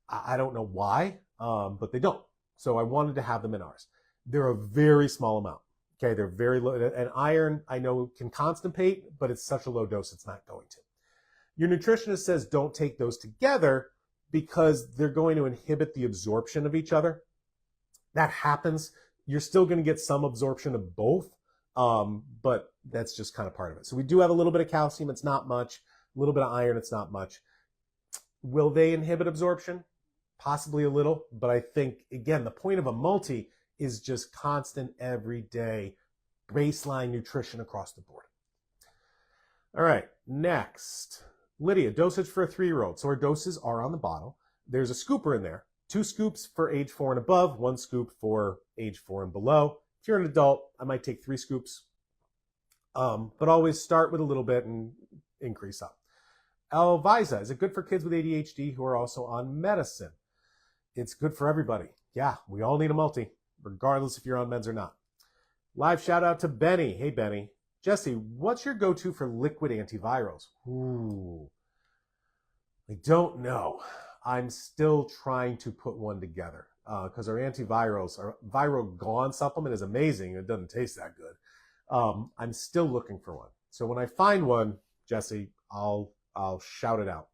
I don't know why, but they don't. So I wanted to have them in ours. They're a very small amount. Okay, they're very low. And iron, I know, can constipate, but it's such a low dose, it's not going to. Your nutritionist says don't take those together because they're going to inhibit the absorption of each other. That happens. You're still going to get some absorption of both, but that's just kind of part of it. So we do have a little bit of calcium, it's not much. A little bit of iron, it's not much. Will they inhibit absorption? Possibly a little, but I think, again, the point of a multi is just constant, everyday, baseline nutrition across the board. All right, next. Lydia, dosage for a 3-year-old. So our doses are on the bottle. There's a scooper in there. 2 scoops for age 4 and above, 1 scoop for age 4 and below. If you're an adult, I might take 3 scoops, but always start with a little bit and increase up. Elvisa, is it good for kids with ADHD who are also on medicine? It's good for everybody. Yeah, we all need a multi, regardless if you're on meds or not. Live shout out to Benny. Hey, Benny. Jesse, what's your go-to for liquid antivirals? Ooh, I don't know. I'm still trying to put one together because our antivirals, our Viral Gone supplement is amazing. It doesn't taste that good. I'm still looking for one. So when I find one, Jesse, I'll shout it out.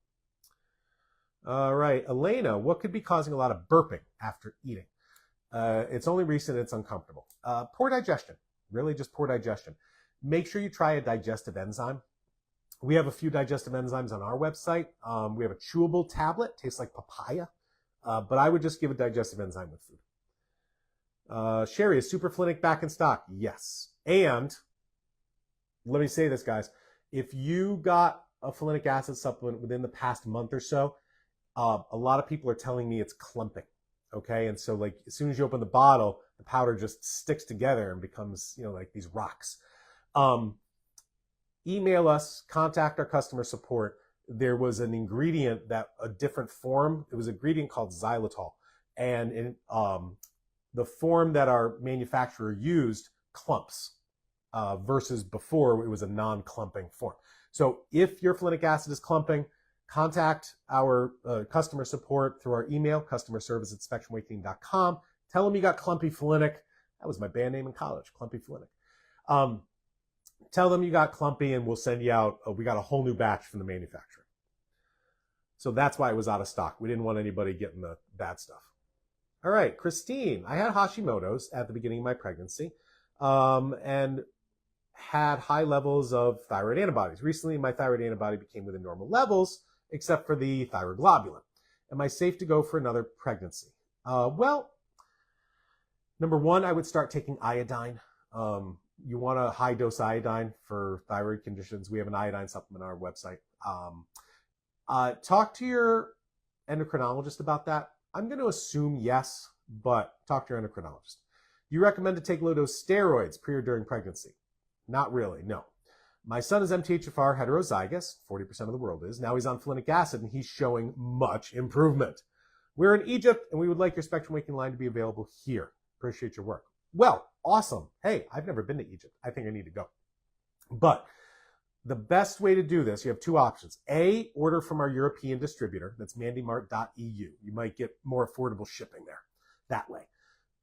All right, Elena, what could be causing a lot of burping after eating? It's only recent, it's uncomfortable. Poor digestion, really just poor digestion. Make sure you try a digestive enzyme. We have a few digestive enzymes on our website. We have a chewable tablet, tastes like papaya, but I would just give a digestive enzyme with food. Sherry, is Superflinic back in stock? Yes. And let me say this, guys. If you got a folinic acid supplement within the past month or so, a lot of people are telling me it's clumping. Okay, and so like as soon as you open the bottle, the powder just sticks together and becomes, like these rocks. Email us, contact our customer support. There was an ingredient that a different form. It was an ingredient called xylitol, and in the form that our manufacturer used clumps versus before it was a non-clumping form. So if your folinic acid is clumping, contact our customer support through our email, customerservice@spectrumawakening.com. Tell them you got clumpy folinic. That was my band name in college, Clumpy Folinic. Tell them you got clumpy and we'll send you out. We got a whole new batch from the manufacturer. So that's why it was out of stock. We didn't want anybody getting the bad stuff. All right, Christine, I had Hashimoto's at the beginning of my pregnancy and had high levels of thyroid antibodies. Recently, my thyroid antibody became within normal levels, except for the thyroglobulin. Am I safe to go for another pregnancy? Well, number one, I would start taking iodine. You want a high dose iodine for thyroid conditions. We have an iodine supplement on our website. Talk to your endocrinologist about that. I'm going to assume yes, but talk to your endocrinologist. Do you recommend to take low dose steroids pre or during pregnancy? Not really, no. My son is MTHFR heterozygous, 40% of the world is. Now he's on folinic acid and he's showing much improvement. We're in Egypt and we would like your Spectrum Waking line to be available here. Appreciate your work. Well, awesome. Hey, I've never been to Egypt. I think I need to go. But the best way to do this, you have two options. A, order from our European distributor. That's mandymart.eu. You might get more affordable shipping there that way.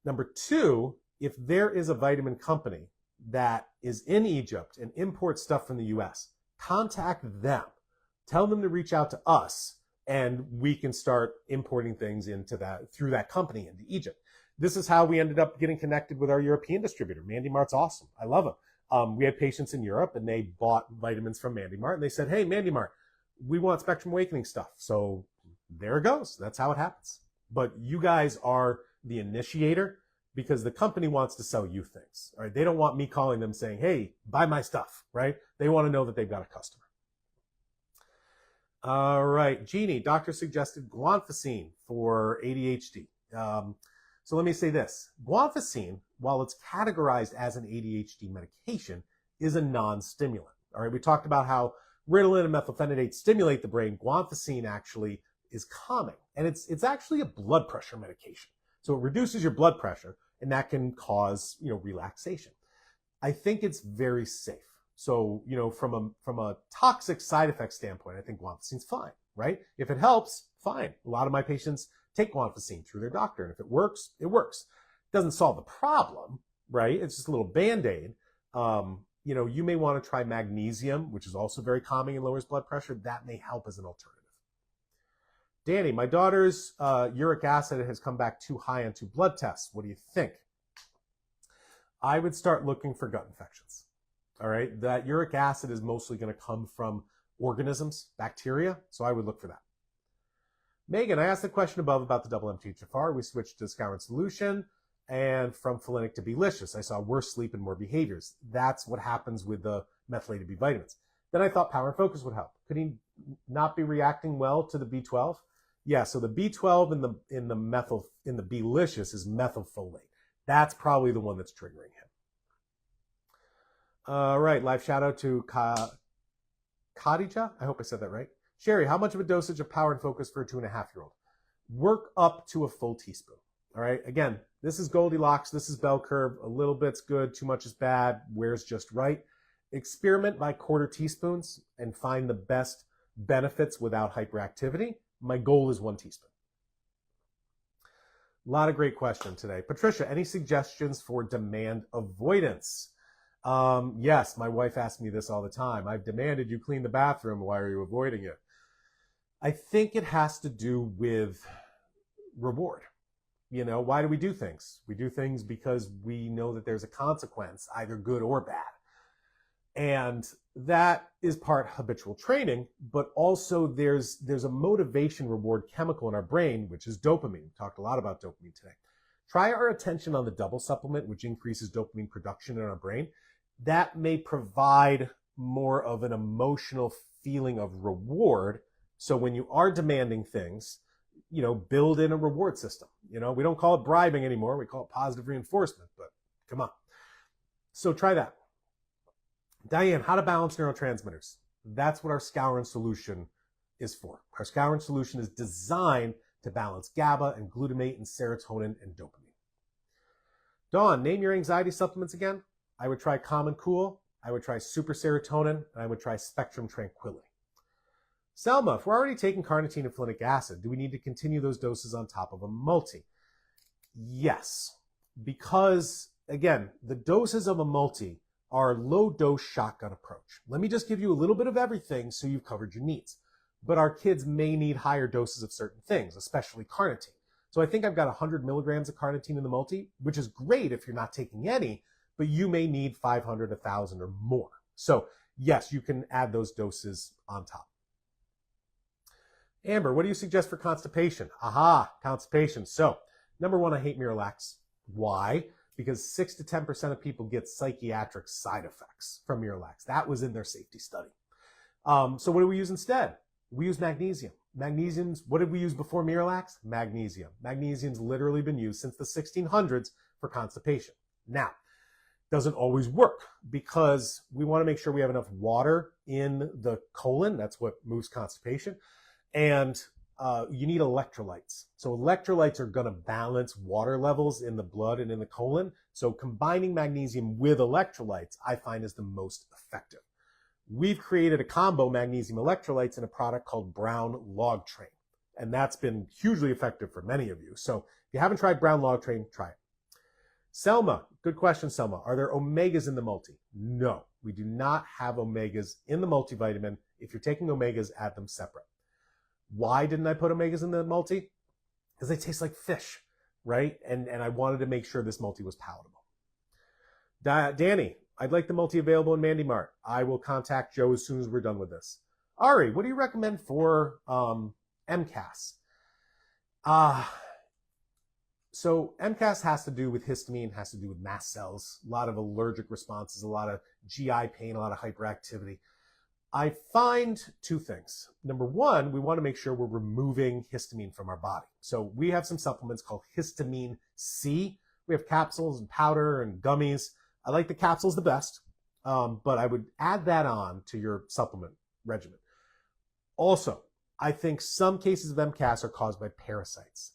Number two, if there is a vitamin company that is in Egypt and imports stuff from the US, contact them. Tell them to reach out to us and we can start importing things into that through that company into Egypt. This is how we ended up getting connected with our European distributor. Mandy Mart's awesome. I love him. We had patients in Europe and they bought vitamins from Mandy Mart and they said, hey, Mandy Mart, we want Spectrum Awakening stuff. So there it goes. That's how it happens. But you guys are the initiator because the company wants to sell you things. All right? They don't want me calling them saying, hey, buy my stuff, right? They want to know that they've got a customer. All right, Jeannie, doctor suggested guanfacine for ADHD. So let me say this. Guanfacine, while it's categorized as an ADHD medication, is a non-stimulant. All right, we talked about how Ritalin and methylphenidate stimulate the brain. Guanfacine actually is calming, and it's actually a blood pressure medication. So it reduces your blood pressure, and that can cause, relaxation. I think it's very safe. So, from a toxic side effect standpoint, I think guanfacine's fine, right? If it helps, fine. A lot of my patients take guanfacine through their doctor, and if it works, it works. It doesn't solve the problem, right? It's just a little Band-Aid. You may want to try magnesium, which is also very calming and lowers blood pressure. That may help as an alternative. Danny, my daughter's uric acid has come back too high on 2 blood tests. What do you think? I would start looking for gut infections. All right, that uric acid is mostly going to come from organisms, bacteria, so I would look for that. Megan, I asked the question above about the double MTHFR. We switched to Skowron solution, and from folinic to B-licious, I saw worse sleep and more behaviors. That's what happens with the methylated B vitamins. Then I thought Power and Focus would help. Could he not be reacting well to the B12? Yeah, so the B12 in the B-licious is methylfolate. That's probably the one that's triggering him. All right, live shout out to Khadija. I hope I said that right. Sherry, how much of a dosage of Power and Focus for a 2.5-year-old? Work up to a full teaspoon. All right. Again, this is Goldilocks. This is bell curve. A little bit's good. Too much is bad. Where's just right? Experiment by quarter teaspoons and find the best benefits without hyperactivity. My goal is 1 teaspoon. A lot of great questions today. Patricia, any suggestions for demand avoidance? Yes, my wife asks me this all the time. I've demanded you clean the bathroom. Why are you avoiding it? I think it has to do with reward. You know, why do we do things? We do things because we know that there's a consequence, either good or bad. And that is part habitual training, but also there's a motivation reward chemical in our brain, which is dopamine. We talked a lot about dopamine today. Try our attention on the double supplement, which increases dopamine production in our brain. That may provide more of an emotional feeling of reward. So when you are demanding things, you know, build in a reward system. You know, we don't call it bribing anymore. We call it positive reinforcement, but come on. So try that. Diane, how to balance neurotransmitters. That's what our Skowron solution is for. Our Skowron solution is designed to balance GABA and glutamate and serotonin and dopamine. Dawn, name your anxiety supplements again. I would try Calm and Cool. I would try Super Serotonin, and I would try Spectrum Tranquility. Selma, if we're already taking carnitine and folinic acid, do we need to continue those doses on top of a multi? Yes, because again, the doses of a multi are low-dose shotgun approach. Let me just give you a little bit of everything so you've covered your needs. But our kids may need higher doses of certain things, especially carnitine. So I think I've got 100 milligrams of carnitine in the multi, which is great if you're not taking any, but you may need 500, 1,000 or more. So yes, you can add those doses on top. Amber, what do you suggest for constipation? Aha, constipation. So number one, I hate Miralax. Why? Because 6 to 10% of people get psychiatric side effects from Miralax. That was in their safety study. So what do we use instead? We use magnesium. Magnesium's, what did we use before Miralax? Magnesium. Magnesium's literally been used since the 1600s for constipation. Now, doesn't always work because we want to make sure we have enough water in the colon. That's what moves constipation. And you need electrolytes. So electrolytes are going to balance water levels in the blood and in the colon. So combining magnesium with electrolytes, I find is the most effective. We've created a combo magnesium electrolytes in a product called Brown Log Train. And that's been hugely effective for many of you. So if you haven't tried Brown Log Train, try it. Selma, good question, Selma. Are there omegas in the multi? No, we do not have omegas in the multivitamin. If you're taking omegas, add them separate. Why didn't I put omegas in the multi? Because they taste like fish, right? And I wanted to make sure this multi was palatable. Danny, I'd like the multi available in Mandy Mart. I will contact Joe as soon as we're done with this. Ari, what do you recommend for MCAS? So MCAS has to do with histamine, has to do with mast cells, a lot of allergic responses, a lot of GI pain, a lot of hyperactivity. I find two things. Number one, we want to make sure we're removing histamine from our body. So we have some supplements called histamine C. We have capsules and powder and gummies. I like the capsules the best, but I would add that on to your supplement regimen. Also, I think some cases of MCAS are caused by parasites.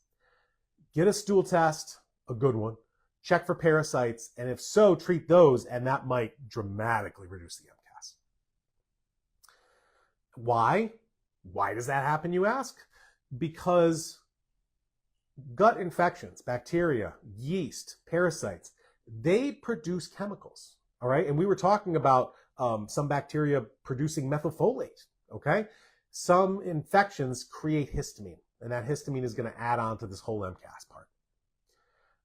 Get a stool test, a good one, check for parasites, and if so, treat those, and that might dramatically reduce the MCAS. Why? Why does that happen, you ask? Because gut infections, bacteria, yeast, parasites, they produce chemicals, all right? And we were talking about some bacteria producing methylfolate, okay? Some infections create histamine, and that histamine is going to add on to this whole MCAS part.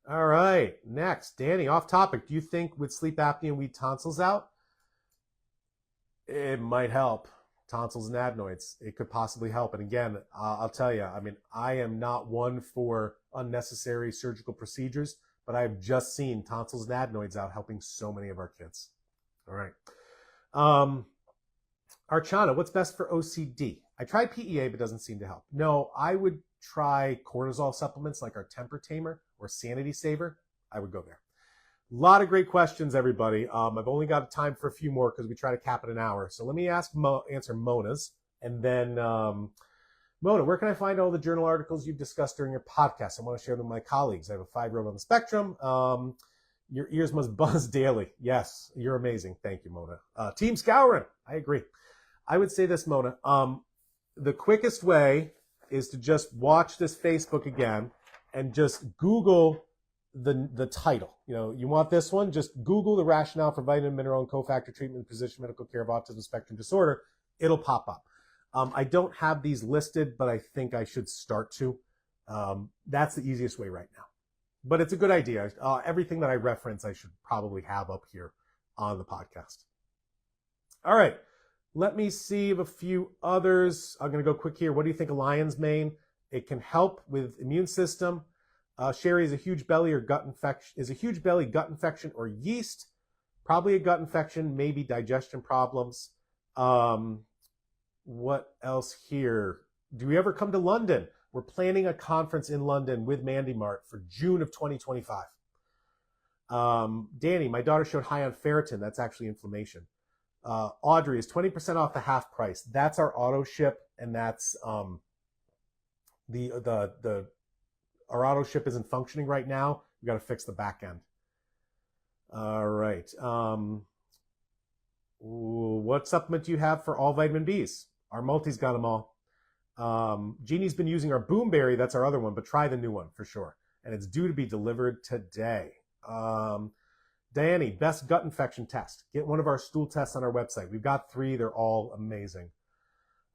All right, next, Danny, off topic. Do you think with sleep apnea, weed tonsils out? It might help. Tonsils and adenoids, it could possibly help. And again, I'll tell you, I mean, I am not one for unnecessary surgical procedures, but I've just seen tonsils and adenoids out helping so many of our kids. All right. Archana, what's best for OCD? I tried PEA, but doesn't seem to help. No, I would try cortisol supplements like our Temper Tamer or Sanity Saver. I would go there. A lot of great questions, everybody. I've only got time for a few more because we try to cap it an hour. So let me answer Mona's, And then, Mona, where can I find all the journal articles you've discussed during your podcast? I want to share them with my colleagues. I have a 5-year-old on the spectrum. Your ears must buzz daily. Yes, you're amazing. Thank you, Mona. Team Skowron, I agree. I would say this, Mona. The quickest way is to just watch this Facebook again and just Google the title. You want this one? Just Google the rationale for vitamin, mineral, and cofactor treatment in precision medical care of autism spectrum disorder. It'll pop up. I don't have these listed, but I think I should start to. That's the easiest way right now. But it's a good idea. Everything that I reference, I should probably have up here on the podcast. All right. Let me see if a few others. I'm going to go quick here. What do you think of lion's mane? It can help with immune system. Sherry, is a huge belly gut infection or yeast? Probably a gut infection, maybe digestion problems. What else here? Do we ever come to London? We're planning a conference in London with Mandy Mart for June of 2025. Danny, my daughter showed high on ferritin. That's actually inflammation. Audrey, is 20% off the half price. That's our auto ship, and that's our auto ship isn't functioning right now. We got to fix the back end. All right. What supplement do you have for all vitamin Bs? Our multi's got them all. Jeannie's been using our Boomberry. That's our other one, but try the new one for sure. And it's due to be delivered today. Danny, best gut infection test. Get one of our stool tests on our website. We've got 3. They're all amazing.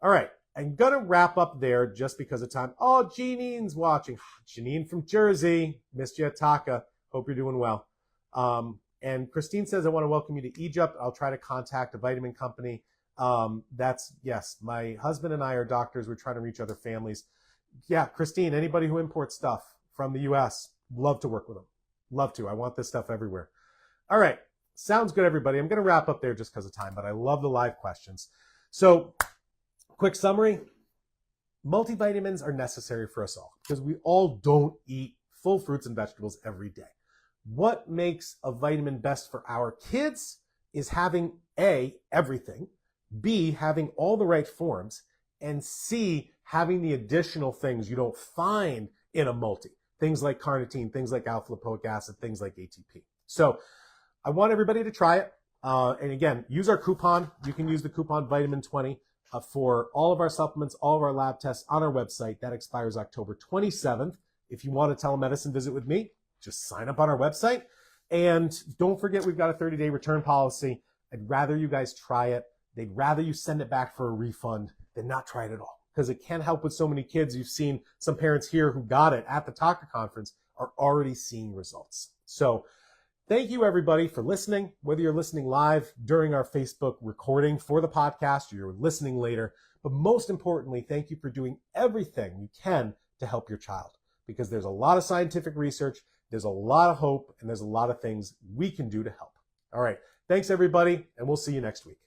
All right. I'm going to wrap up there just because of time. Oh, Janine's watching. Janine from Jersey. Missed you at Taka. Hope you're doing well. And Christine says, I want to welcome you to Egypt. I'll try to contact a vitamin company. Yes, my husband and I are doctors. We're trying to reach other families. Yeah, Christine, anybody who imports stuff from the U.S., love to work with them. Love to. I want this stuff everywhere. All right. Sounds good, everybody. I'm going to wrap up there just because of time, but I love the live questions. So, quick summary. Multivitamins are necessary for us all because we all don't eat full fruits and vegetables every day. What makes a vitamin best for our kids is having A, everything, B, having all the right forms, and C, having the additional things you don't find in a multi. Things like carnitine, things like alpha-lipoic acid, things like ATP. So I want everybody to try it. And again, use our coupon. You can use the coupon Vitamin20 for all of our supplements, all of our lab tests on our website. That expires October 27th. If you want a telemedicine visit with me, just sign up on our website. And don't forget, we've got a 30-day return policy. I'd rather you guys try it. They'd rather you send it back for a refund than not try it at all, because it can help with so many kids. You've seen some parents here who got it at the Taka conference are already seeing results. So thank you, everybody, for listening, whether you're listening live during our Facebook recording for the podcast or you're listening later. But most importantly, thank you for doing everything you can to help your child, because there's a lot of scientific research, there's a lot of hope, and there's a lot of things we can do to help. All right. Thanks, everybody, and we'll see you next week.